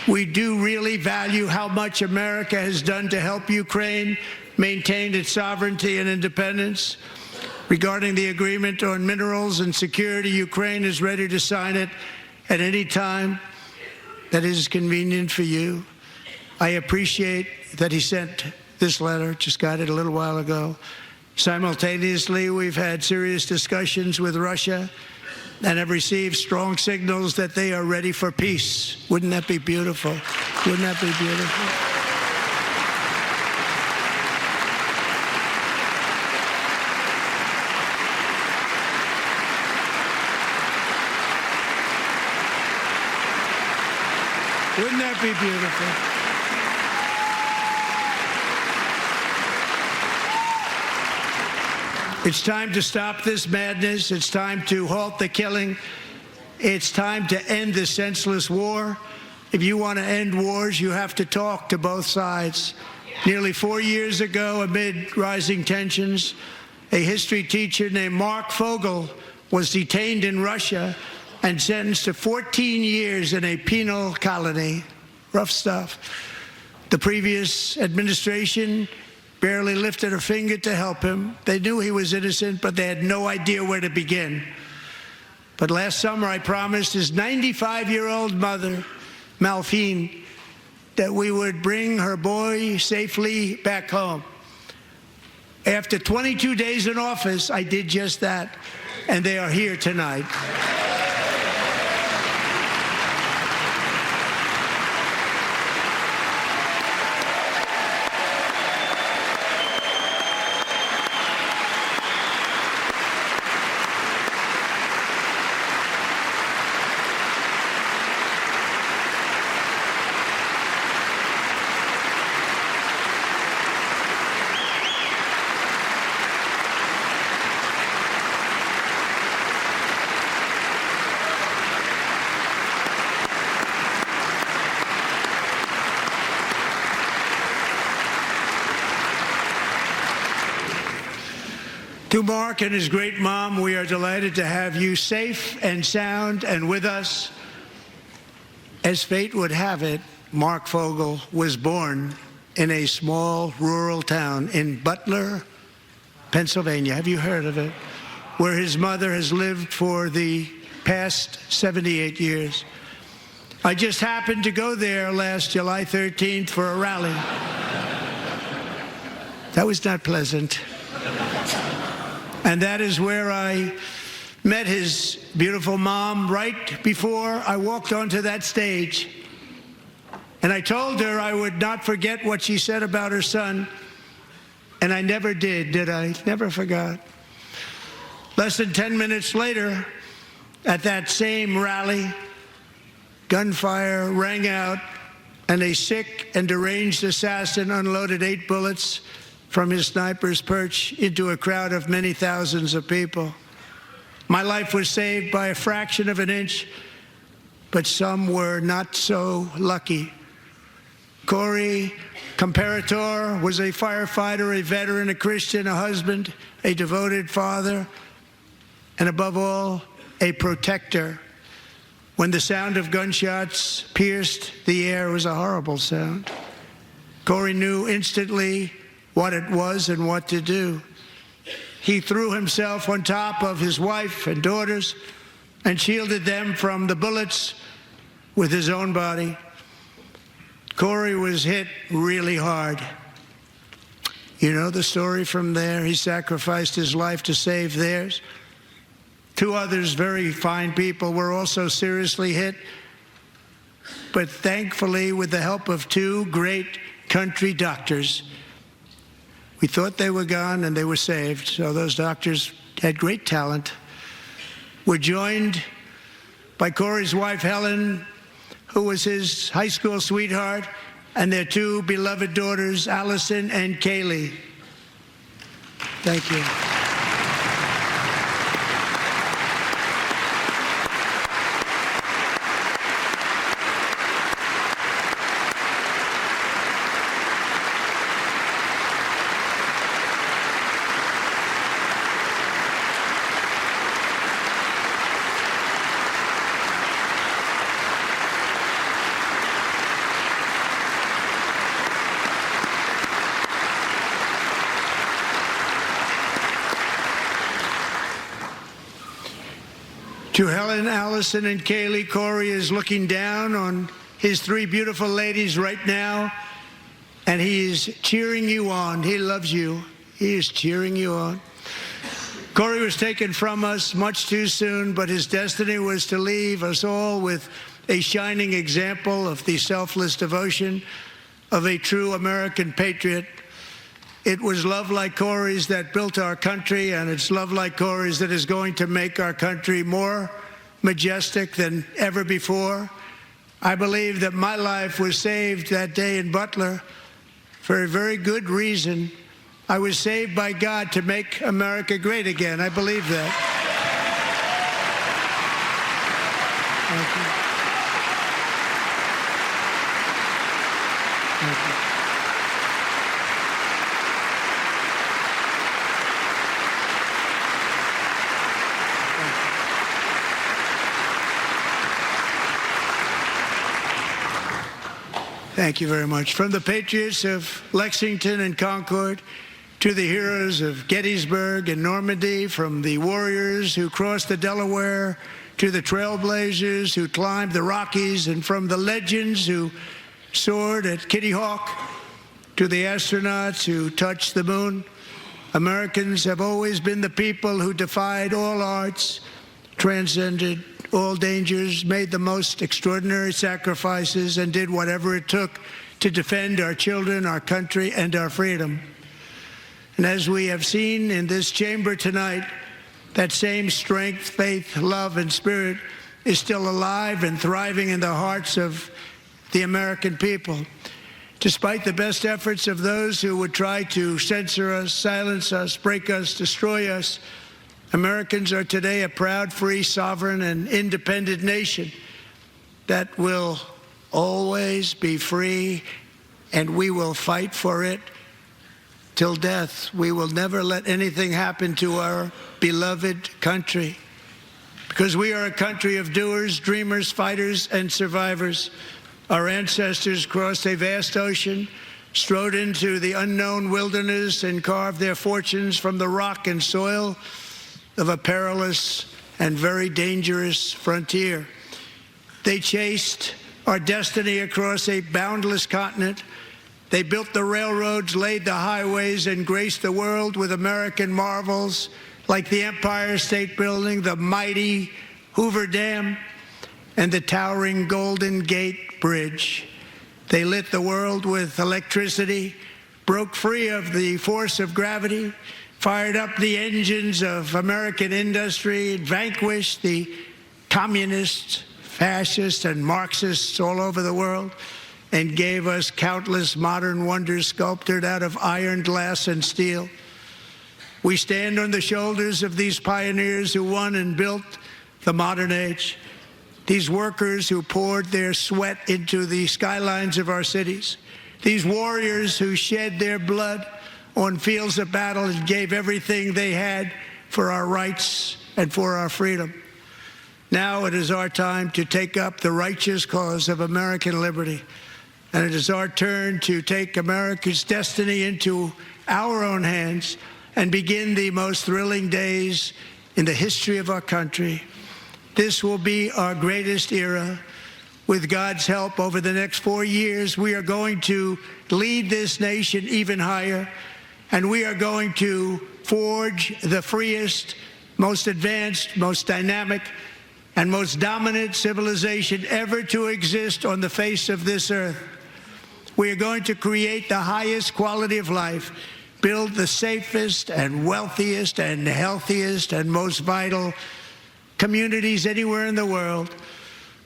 We do really value how much America has done to help Ukraine maintain its sovereignty and independence. Regarding the agreement on minerals and security, Ukraine is ready to sign it at any time that is convenient for you. I appreciate that he sent this letter, just got it a little while ago. Simultaneously, we've had serious discussions with Russia and have received strong signals that they are ready for peace. Wouldn't that be beautiful? Wouldn't that be beautiful? Wouldn't that be beautiful? It's time to stop this madness. It's time to halt the killing. It's time to end this senseless war. If you want to end wars, you have to talk to both sides. Nearly 4 years ago, amid rising tensions, a history teacher named Mark Fogel was detained in Russia and sentenced to 14 years in a penal colony. Rough stuff. The previous administration barely lifted a finger to help him. They knew he was innocent, but they had no idea where to begin. But last summer, I promised his 95-year-old mother, Malphine, that we would bring her boy safely back home. After 22 days in office, I did just that, and they are here tonight. To Mark and his great mom, we are delighted to have you safe and sound and with us. As fate would have it, Mark Fogel was born in a small rural town in Butler, Pennsylvania. Have you heard of it? Where his mother has lived for the past 78 years. I just happened to go there last July 13th for a rally. That was not pleasant. And that is where I met his beautiful mom right before I walked onto that stage. And I told her I would not forget what she said about her son. And I never did I? Never forgot. Less than 10 minutes later, at that same rally, gunfire rang out, and a sick and deranged assassin unloaded 8 bullets from his sniper's perch into a crowd of many thousands of people. My life was saved by a fraction of an inch, but some were not so lucky. Corey Comparator was a firefighter, a veteran, a Christian, a husband, a devoted father, and above all, a protector. When the sound of gunshots pierced the air, it was a horrible sound. Corey knew instantly what it was and what to do. He threw himself on top of his wife and daughters and shielded them from the bullets with his own body. Corey was hit really hard. You know the story from there. He sacrificed his life to save theirs. 2 others, very fine people, were also seriously hit. But thankfully, with the help of 2 great country doctors, we thought they were gone, and they were saved. So those doctors had great talent. We're joined by Corey's wife, Helen, who was his high school sweetheart, and their 2 beloved daughters, Allison and Kaylee. Thank you. To Helen, Allison, and Kaylee, Corey is looking down on his 3 beautiful ladies right now, and he is cheering you on. He loves you. He is cheering you on. Corey was taken from us much too soon, but his destiny was to leave us all with a shining example of the selfless devotion of a true American patriot. It was love like Corey's that built our country, and it's love like Corey's that is going to make our country more majestic than ever before. I believe that my life was saved that day in Butler for a very good reason. I was saved by God to make America great again. I believe that. Thank you. Thank you. Thank you very much. From the patriots of Lexington and Concord to the heroes of Gettysburg and Normandy, from the warriors who crossed the Delaware to the trailblazers who climbed the Rockies, and from the legends who soared at Kitty Hawk to the astronauts who touched the moon, Americans have always been the people who defied all odds, transcended all dangers, made the most extraordinary sacrifices, and did whatever it took to defend our children, our country, and our freedom. And as we have seen in this chamber tonight, that same strength, faith, love, and spirit is still alive and thriving in the hearts of the American people. Despite the best efforts of those who would try to censor us, silence us, break us, destroy us, Americans are today a proud, free, sovereign, and independent nation that will always be free, and we will fight for it till death. We will never let anything happen to our beloved country, because we are a country of doers, dreamers, fighters, and survivors. Our ancestors crossed a vast ocean, strode into the unknown wilderness, and carved their fortunes from the rock and soil of a perilous and very dangerous frontier. They chased our destiny across a boundless continent. They built the railroads, laid the highways, and graced the world with American marvels like the Empire State Building, the mighty Hoover Dam, and the towering Golden Gate Bridge. They lit the world with electricity, broke free of the force of gravity, fired up the engines of American industry, vanquished the communists, fascists, and Marxists all over the world, and gave us countless modern wonders sculptured out of iron, glass, and steel. We stand on the shoulders of these pioneers who won and built the modern age, these workers who poured their sweat into the skylines of our cities, these warriors who shed their blood on fields of battle and gave everything they had for our rights and for our freedom. Now it is our time to take up the righteous cause of American liberty, and it is our turn to take America's destiny into our own hands and begin the most thrilling days in the history of our country. This will be our greatest era. With God's help, over the next 4 years, we are going to lead this nation even higher, and we are going to forge the freest, most advanced, most dynamic, and most dominant civilization ever to exist on the face of this earth. We are going to create the highest quality of life, build the safest and wealthiest and healthiest and most vital communities anywhere in the world.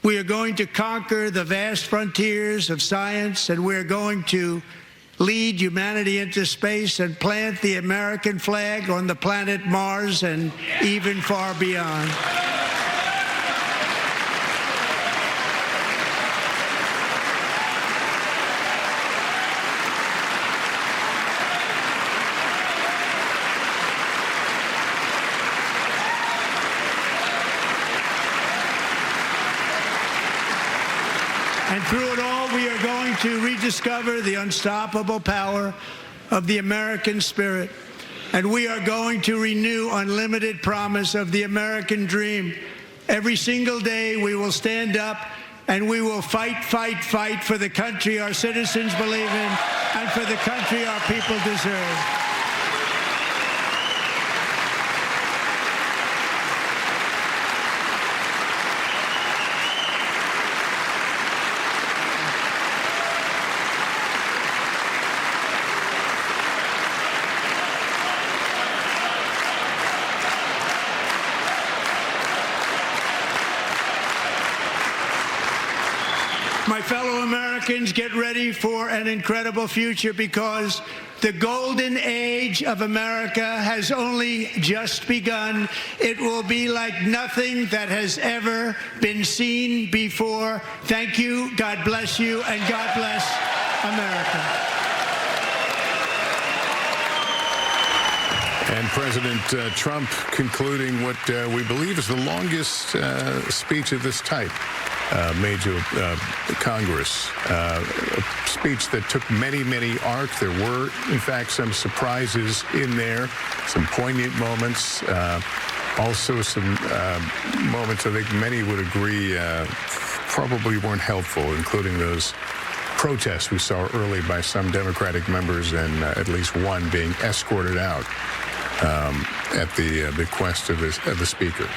We are going to conquer the vast frontiers of science, and we are going to lead humanity into space and plant the American flag on the planet Mars and even far beyond. And through it all, we are going to rediscover the unstoppable power of the American spirit. And we are going to renew unlimited promise of the American dream. Every single day we will stand up and we will fight, fight, fight for the country our citizens believe in and for the country our people deserve. My fellow Americans, get ready for an incredible future, because the golden age of America has only just begun. It will be like nothing that has ever been seen before. Thank you, God bless you, and God bless America. And President Trump concluding what we believe is the longest speech of this type made to Congress. A speech that took many, many arcs. There were, in fact, some surprises in there, some poignant moments. Also some moments I think many would agree probably weren't helpful, including those protests we saw early by some Democratic members and at least one being escorted out at the bequest of the Speaker.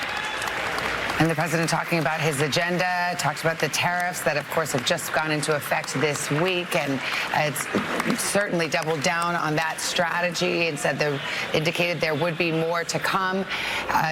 And the president talking about his agenda, talked about the tariffs that, of course, have just gone into effect this week, and it's certainly doubled down on that strategy and said indicated there would be more to come.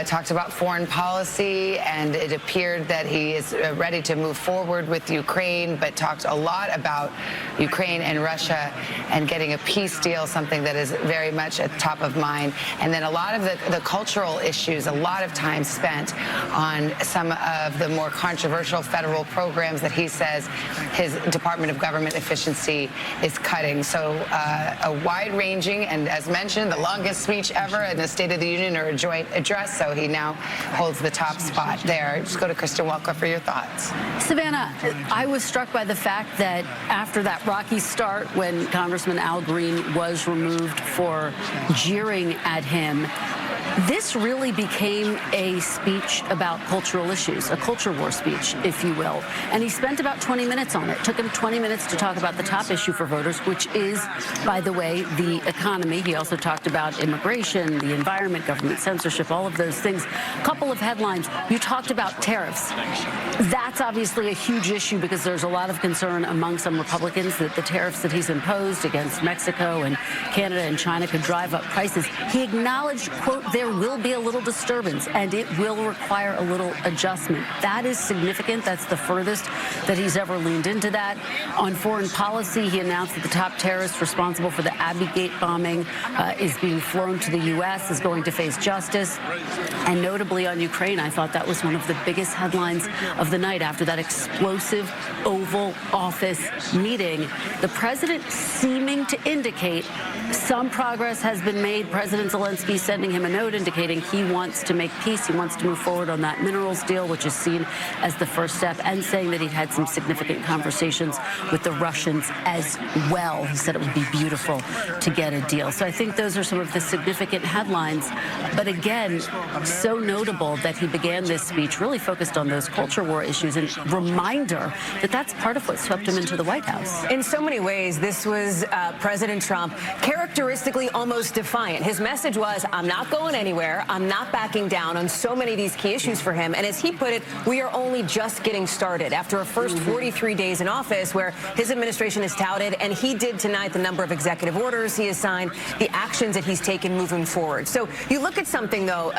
Talked about foreign policy, and it appeared that he is ready to move forward with Ukraine, but talked a lot about Ukraine and Russia and getting a peace deal, something that is very much at top of mind. And then a lot of the cultural issues, a lot of time spent on some of the more controversial federal programs that he says his Department of Government Efficiency is cutting. So a wide-ranging and, as mentioned, the longest speech ever in the State of the Union or a joint address. So he now holds the top spot there. Just go to Kristen Welker for your thoughts. Savannah, I was struck by the fact that after that rocky start when Congressman Al Green was removed for jeering at him, this really became a speech about cultural issues, a culture war speech, if you will. And he spent about 20 minutes on it. It took him 20 minutes to talk about the top issue for voters, which is, by the way, the economy. He also talked about immigration, the environment, government censorship, all of those things. A couple of headlines. You talked about tariffs. That's obviously a huge issue because there's a lot of concern among some Republicans that the tariffs that he's imposed against Mexico and Canada and China could drive up prices. He acknowledged, quote, there will be a little disturbance and it will require a little adjustment. That is significant. That's the furthest that he's ever leaned into that. On foreign policy, he announced that the top terrorist responsible for the Abbey Gate bombing is being flown to the U.S., is going to face justice. And notably on Ukraine, I thought that was one of the biggest headlines of the night after that explosive Oval Office meeting. The president seeming to indicate some progress has been made. President Zelensky sending him a note indicating he wants to make peace. He wants to move forward on that minerals deal, which is seen as the first step, and saying that he'd had some significant conversations with the Russians as well. He said it would be beautiful to get a deal. So I think those are some of the significant headlines. But again, so notable that he began this speech really focused on those culture war issues, and reminder that that's part of what swept him into the White House. In so many ways, this was President Trump characteristically almost defiant. His message was, I'm not going anywhere. I'm not backing down on so many of these key issues for him. And as he put it, we are only just getting started after a first 43 days in office where his administration is touted, and he did tonight, the number of executive orders he has signed, the actions that he's taken moving forward. So you look at something, though,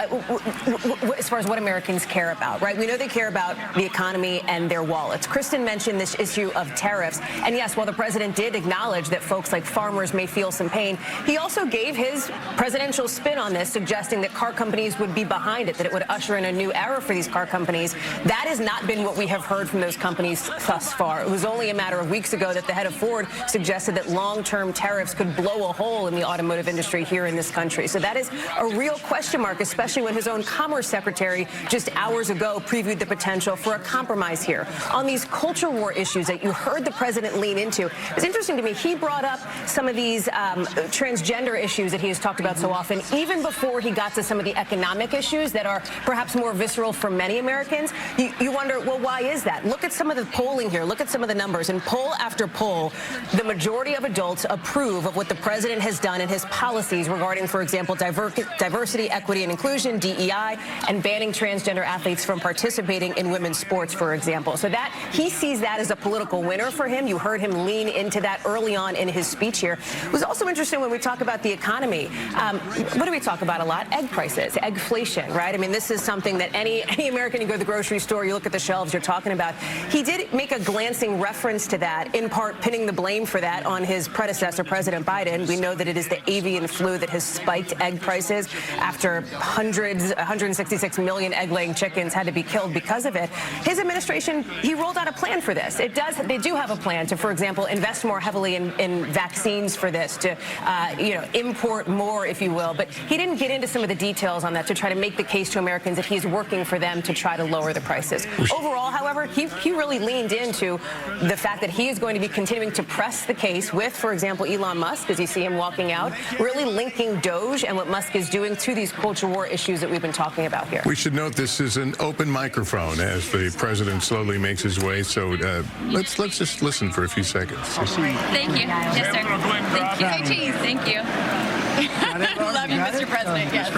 as far as what Americans care about, right? We know they care about the economy and their wallets. Kristen mentioned this issue of tariffs. And yes, while the president did acknowledge that folks like farmers may feel some pain, he also gave his presidential spin on this, suggesting that car companies would be behind it, that it would usher in a new era for these car companies. That has not been what we have heard from those companies thus far. It was only a matter of weeks ago that the head of Ford suggested that long-term tariffs could blow a hole in the automotive industry here in this country. So that is a real question mark, especially when his own Commerce Secretary just hours ago previewed the potential for a compromise here. On these culture war issues that you heard the president lean into, it's interesting to me, he brought up some of these transgender issues that he has talked about so often, even before he got to some of the economic issues that are perhaps more visceral for many Americans. You wonder, well, why is that? Look at some of the polling here. Look at some of the numbers. And poll after poll, the majority of adults approve of what the president has done in his policies regarding, for example, diversity, equity, and inclusion, DEI, and banning transgender athletes from participating in women's sports, for example. So that he sees that as a political winner for him. You heard him lean into that early on in his speech here. It was also interesting when we talk about the economy. What do we talk about a lot? egg prices, eggflation, right? I mean, this is something that any American, you go to the grocery store, you look at the shelves, you're talking about. He did make a glancing reference to that, in part pinning the blame for that on his predecessor, President Biden. We know that it is the avian flu that has spiked egg prices after 166 million egg-laying chickens had to be killed because of it. His administration, he rolled out a plan for this. They do have a plan to, for example, invest more heavily in vaccines for this, to import more, if you will. But he didn't get into some of the details on that to try to make the case to Americans that he's working for them to try to lower the prices. Overall, however, he really leaned into the fact that he is going to be continuing to press the case with, for example, Elon Musk, as you see him walking out, really linking Doge and what Musk is doing to these culture war issues that we've been talking about here. We should note this is an open microphone as the president slowly makes his way, so let's just listen for a few seconds. Thank you. Yes, sir. Thank you. Say cheese. Thank you. Love you, Mr. President. Yes.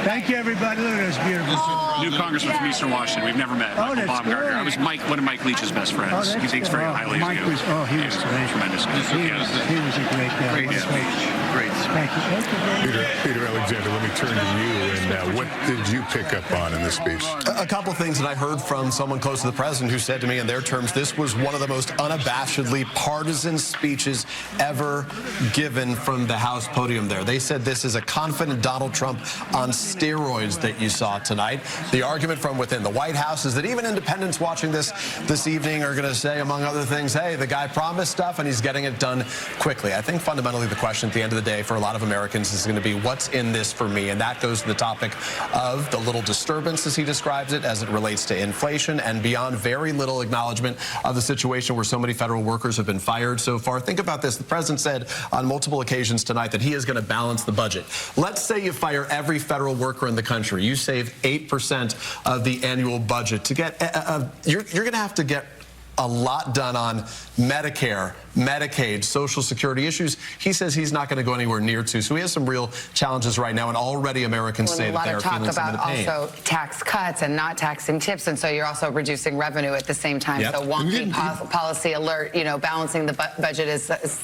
Thank you, everybody. Look at this beautiful. New congressman from Eastern Washington. We've never met. Oh, that's Baumgartner. I was one of Mike Leach's best friends. Oh, He thinks very highly of you. He was tremendous. He was a great guy. Great. Thank you. Peter Alexander, let me turn to you. And what did you pick up on in this speech? A couple things that I heard from someone close to the president who said to me, in their terms, this was one of the most unabashedly partisan speeches ever given from the House podium there. They said this is a confident Donald Trump on steroids that you saw tonight. The argument from within the White House is that even independents watching this evening are going to say, among other things, hey, the guy promised stuff and he's getting it done quickly. I think fundamentally the question at the end of the day for a lot of Americans is going to be, what's in this for me? And that goes to the topic of the little disturbance, as he describes it, as it relates to inflation, and beyond very little acknowledgement of the situation where so many federal workers have been fired so far. Think about this. The president said on multiple occasions tonight that he is going to balance the budget. Let's say you fire every federal worker in the country. You save 8% of the annual budget. To get, you're going to have to get a lot done on Medicare, Medicaid, Social Security issues. He says he's not going to go anywhere near to. So he has some real challenges right now, and already Americans say that they are feeling some of the pain. A lot of talk about also tax cuts and not taxing tips, and so you're also reducing revenue at the same time. Yep. So wonky policy alert, balancing the budget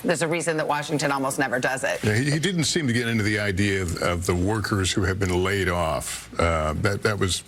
there's a reason that Washington almost never does it. Yeah, he didn't seem to get into the idea of the workers who have been laid off. That was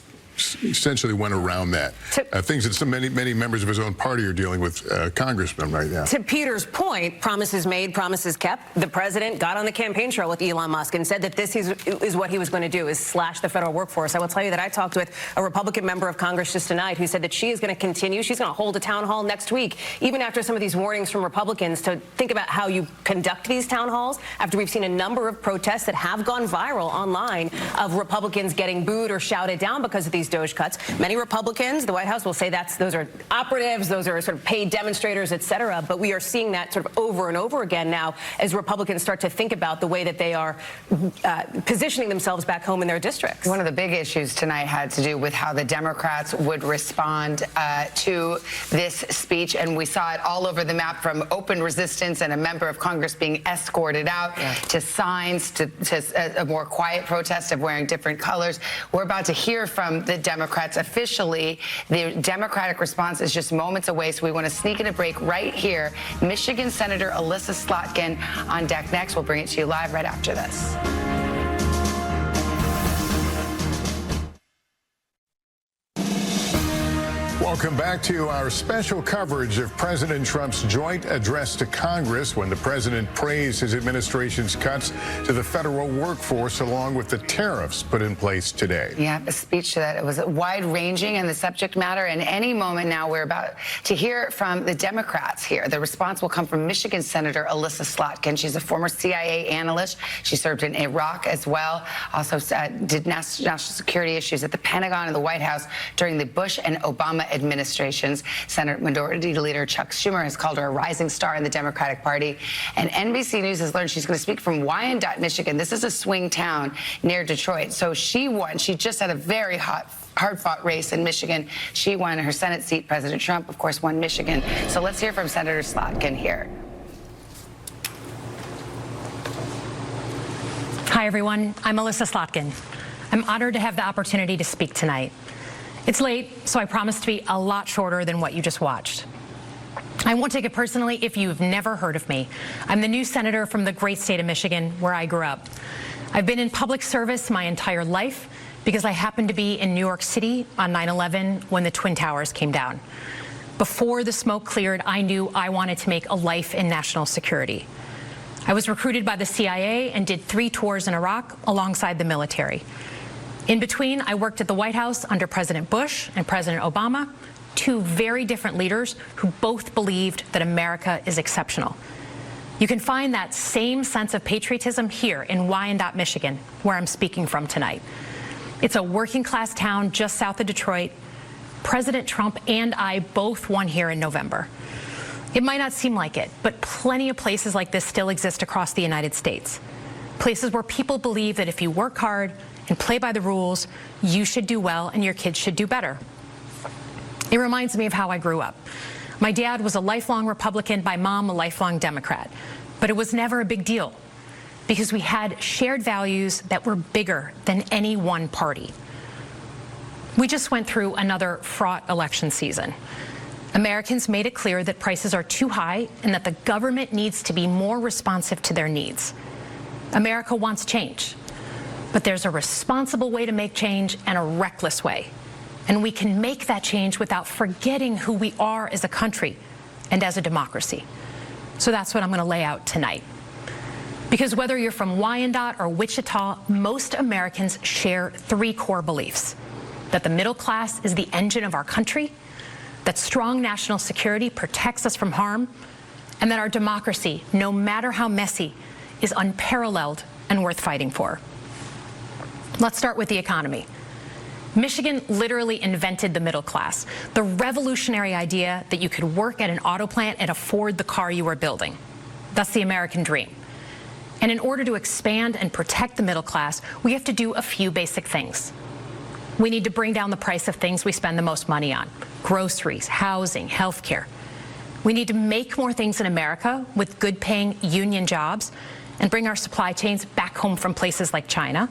essentially went around that. Things that many members of his own party are dealing with, congressmen right now. To Peter's point, promises made, promises kept. The president got on the campaign trail with Elon Musk and said that this is what he was going to do, is slash the federal workforce. I will tell you that I talked with a Republican member of Congress just tonight who said that she is going to continue. She's going to hold a town hall next week, even after some of these warnings from Republicans, to think about how you conduct these town halls after we've seen a number of protests that have gone viral online of Republicans getting booed or shouted down because of these Doge cuts. Many Republicans, the White House will say those are operatives, those are sort of paid demonstrators, et cetera. But we are seeing that sort of over and over again now as Republicans start to think about the way that they are positioning themselves back home in their districts. One of the big issues tonight had to do with how the Democrats would respond to this speech, and we saw it all over the map, from open resistance and a member of Congress being escorted out, to signs, to a more quiet protest of wearing different colors. We're about to hear from the Democrats officially. The Democratic response is just moments away, so we want to sneak in a break right here. Michigan Senator Elissa Slotkin on deck next. We'll bring it to you live right after this. Welcome back to our special coverage of President Trump's joint address to Congress, when the president praised his administration's cuts to the federal workforce along with the tariffs put in place today. Yeah, a speech that it was wide-ranging in the subject matter, and any moment now we're about to hear from the Democrats here. The response will come from Michigan Senator Elissa Slotkin. She's a former CIA analyst. She served in Iraq as well. Also did national security issues at the Pentagon and the White House during the Bush and Obama administrations. Senate Minority Leader Chuck Schumer has called her a rising star in the Democratic Party. And NBC News has learned she's going to speak from Wyandotte, Michigan. This is a swing town near Detroit. So she won. She just had a very hard-fought race in Michigan. She won her Senate seat. President Trump, of course, won Michigan. So let's hear from Senator Slotkin here. Hi, everyone. I'm Elissa Slotkin. I'm honored to have the opportunity to speak tonight. It's late, so I promise to be a lot shorter than what you just watched. I won't take it personally if you've never heard of me. I'm the new senator from the great state of Michigan, where I grew up. I've been in public service my entire life because I happened to be in New York City on 9/11 when the Twin Towers came down. Before the smoke cleared, I knew I wanted to make a life in national security. I was recruited by the CIA and did 3 tours in Iraq alongside the military. In between, I worked at the White House under President Bush and President Obama, 2 very different leaders who both believed that America is exceptional. You can find that same sense of patriotism here in Wyandotte, Michigan, where I'm speaking from tonight. It's a working-class town just south of Detroit. President Trump and I both won here in November. It might not seem like it, but plenty of places like this still exist across the United States. Places where people believe that if you work hard and play by the rules, you should do well and your kids should do better. It reminds me of how I grew up. My dad was a lifelong Republican, my mom a lifelong Democrat. But it was never a big deal because we had shared values that were bigger than any one party. We just went through another fraught election season. Americans made it clear that prices are too high and that the government needs to be more responsive to their needs. America wants change, but there's a responsible way to make change and a reckless way. And we can make that change without forgetting who we are as a country and as a democracy. So that's what I'm going to lay out tonight. Because whether you're from Wyandotte or Wichita, most Americans share 3 core beliefs: that the middle class is the engine of our country, that strong national security protects us from harm, and that our democracy, no matter how messy, is unparalleled and worth fighting for. Let's start with the economy. Michigan literally invented the middle class, the revolutionary idea that you could work at an auto plant and afford the car you were building. That's the American dream. And in order to expand and protect the middle class, we have to do a few basic things. We need to bring down the price of things we spend the most money on: groceries, housing, healthcare. We need to make more things in America with good-paying union jobs and bring our supply chains back home from places like China.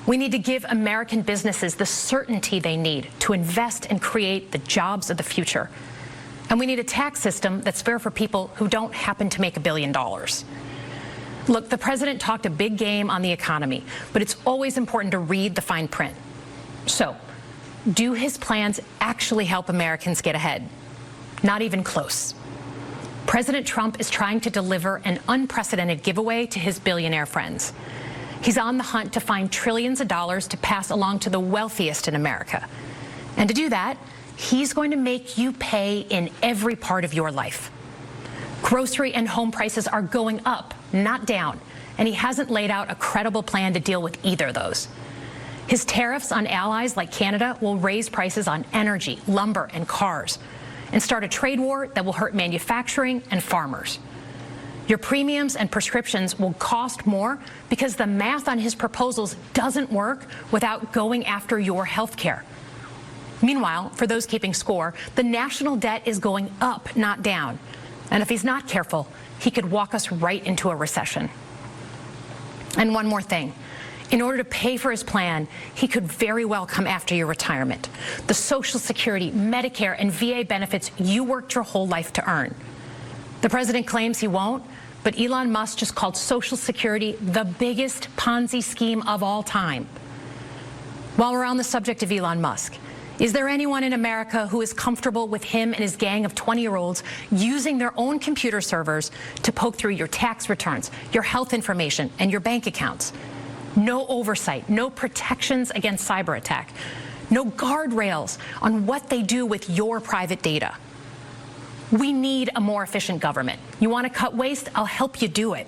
We need to give American businesses the certainty they need to invest and create the jobs of the future. And we need a tax system that's fair for people who don't happen to make $1 billion. Look, the president talked a big game on the economy, but it's always important to read the fine print. So, do his plans actually help Americans get ahead? Not even close. President Trump is trying to deliver an unprecedented giveaway to his billionaire friends. He's on the hunt to find trillions of dollars to pass along to the wealthiest in America. And to do that, he's going to make you pay in every part of your life. Grocery and home prices are going up, not down, and he hasn't laid out a credible plan to deal with either of those. His tariffs on allies like Canada will raise prices on energy, lumber, and cars, and start a trade war that will hurt manufacturing and farmers. Your premiums and prescriptions will cost more because the math on his proposals doesn't work without going after your health care. Meanwhile, for those keeping score, the national debt is going up, not down. And if he's not careful, he could walk us right into a recession. And one more thing. In order to pay for his plan, he could very well come after your retirement, the Social Security, Medicare, and VA benefits you worked your whole life to earn. The president claims he won't, but Elon Musk just called Social Security the biggest Ponzi scheme of all time. While we're on the subject of Elon Musk, is there anyone in America who is comfortable with him and his gang of 20-year-olds using their own computer servers to poke through your tax returns, your health information, and your bank accounts? No oversight, no protections against cyber attack, no guardrails on what they do with your private data. We need a more efficient government. You want to cut waste? I'll help you do it.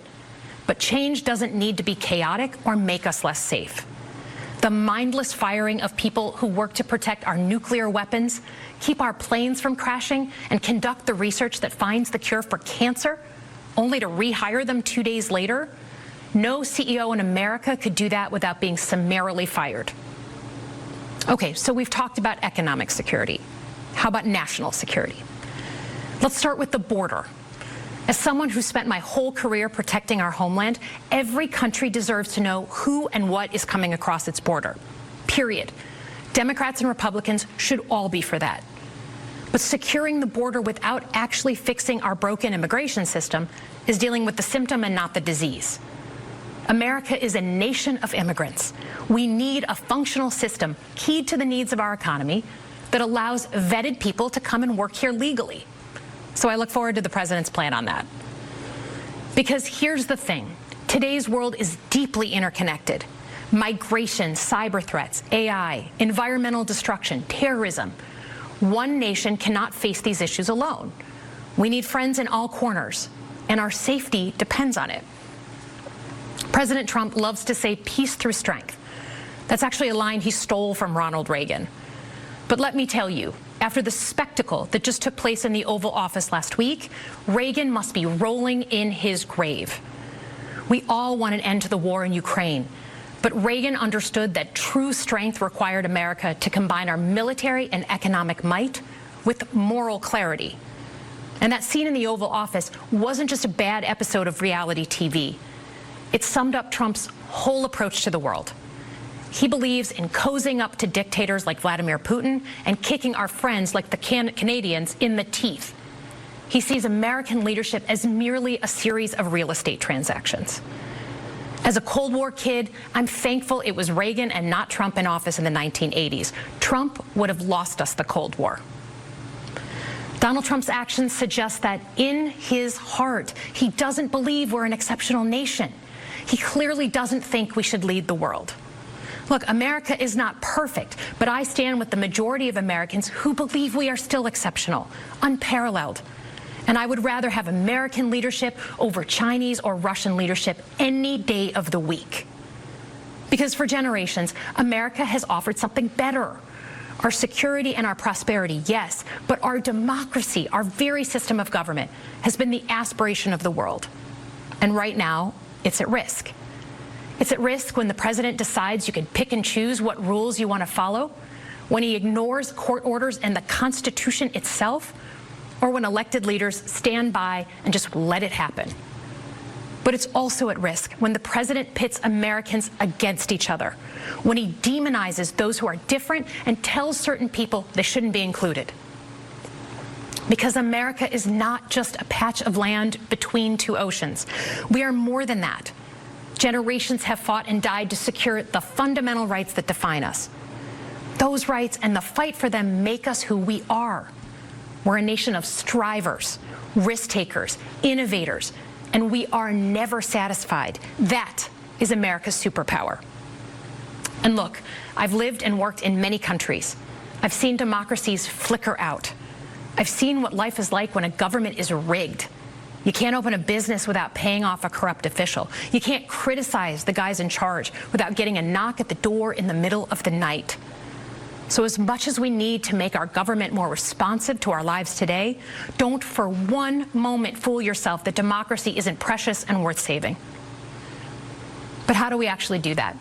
But change doesn't need to be chaotic or make us less safe. The mindless firing of people who work to protect our nuclear weapons, keep our planes from crashing, and conduct the research that finds the cure for cancer, only to rehire them 2 days later? No CEO in America could do that without being summarily fired. Okay, so we've talked about economic security. How about national security? Let's start with the border. As someone who spent my whole career protecting our homeland, every country deserves to know who and what is coming across its border. Period. Democrats and Republicans should all be for that. But securing the border without actually fixing our broken immigration system is dealing with the symptom and not the disease. America is a nation of immigrants. We need a functional system keyed to the needs of our economy that allows vetted people to come and work here legally. So I look forward to the president's plan on that. Because here's the thing. Today's world is deeply interconnected. Migration, cyber threats, AI, environmental destruction, terrorism. One nation cannot face these issues alone. We need friends in all corners, and our safety depends on it. President Trump loves to say peace through strength. That's actually a line he stole from Ronald Reagan. But let me tell you, after the spectacle that just took place in the Oval Office last week, Reagan must be rolling in his grave. We all want an end to the war in Ukraine, but Reagan understood that true strength required America to combine our military and economic might with moral clarity. And that scene in the Oval Office wasn't just a bad episode of reality TV. It summed up Trump's whole approach to the world. He believes in cozying up to dictators like Vladimir Putin and kicking our friends like the Canadians in the teeth. He sees American leadership as merely a series of real estate transactions. As a Cold War kid, I'm thankful it was Reagan and not Trump in office in the 1980s. Trump would have lost us the Cold War. Donald Trump's actions suggest that in his heart, he doesn't believe we're an exceptional nation. He clearly doesn't think we should lead the world. Look, America is not perfect, but I stand with the majority of Americans who believe we are still exceptional, unparalleled. And I would rather have American leadership over Chinese or Russian leadership any day of the week. Because for generations, America has offered something better. Our security and our prosperity, yes, but our democracy, our very system of government, has been the aspiration of the world. And right now, it's at risk. It's at risk when the president decides you can pick and choose what rules you want to follow, when he ignores court orders and the Constitution itself, or when elected leaders stand by and just let it happen. But it's also at risk when the president pits Americans against each other, when he demonizes those who are different and tells certain people they shouldn't be included. Because America is not just a patch of land between two oceans. We are more than that. Generations have fought and died to secure the fundamental rights that define us. Those rights and the fight for them make us who we are. We're a nation of strivers, risk takers, innovators, and we are never satisfied. That is America's superpower. And look, I've lived and worked in many countries. I've seen democracies flicker out. I've seen what life is like when a government is rigged. You can't open a business without paying off a corrupt official. You can't criticize the guys in charge without getting a knock at the door in the middle of the night. So as much as we need to make our government more responsive to our lives today, don't for one moment fool yourself that democracy isn't precious and worth saving. But how do we actually do that?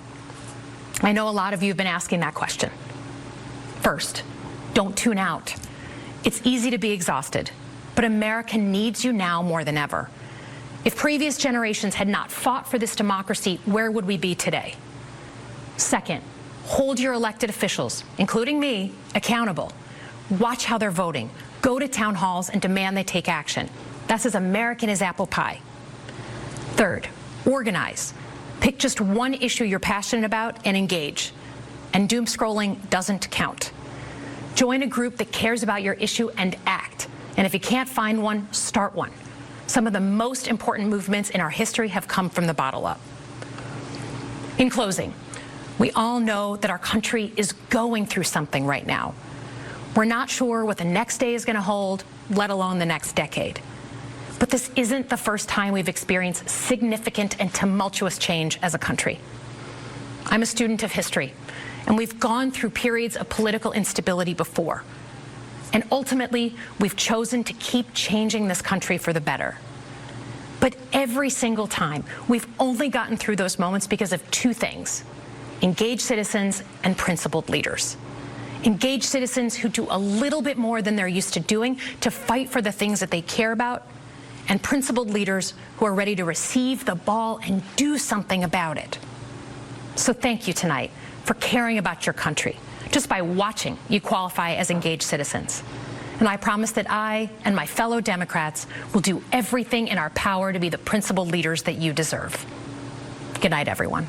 I know a lot of you have been asking that question. First, don't tune out. It's easy to be exhausted, but America needs you now more than ever. If previous generations had not fought for this democracy, where would we be today? Second, hold your elected officials, including me, accountable. Watch how they're voting. Go to town halls and demand they take action. That's as American as apple pie. Third, organize. Pick just one issue you're passionate about and engage. And doom scrolling doesn't count. Join a group that cares about your issue and act. And if you can't find one, start one. Some of the most important movements in our history have come from the bottom up. In closing, we all know that our country is going through something right now. We're not sure what the next day is going to hold, let alone the next decade. But this isn't the first time we've experienced significant and tumultuous change as a country. I'm a student of history, and we've gone through periods of political instability before. And ultimately, we've chosen to keep changing this country for the better. But every single time, we've only gotten through those moments because of two things: engaged citizens and principled leaders. Engaged citizens who do a little bit more than they're used to doing to fight for the things that they care about, and principled leaders who are ready to receive the ball and do something about it. So thank you tonight for caring about your country. Just by watching, you qualify as engaged citizens. And I promise that I and my fellow Democrats will do everything in our power to be the principled leaders that you deserve. Good night, everyone.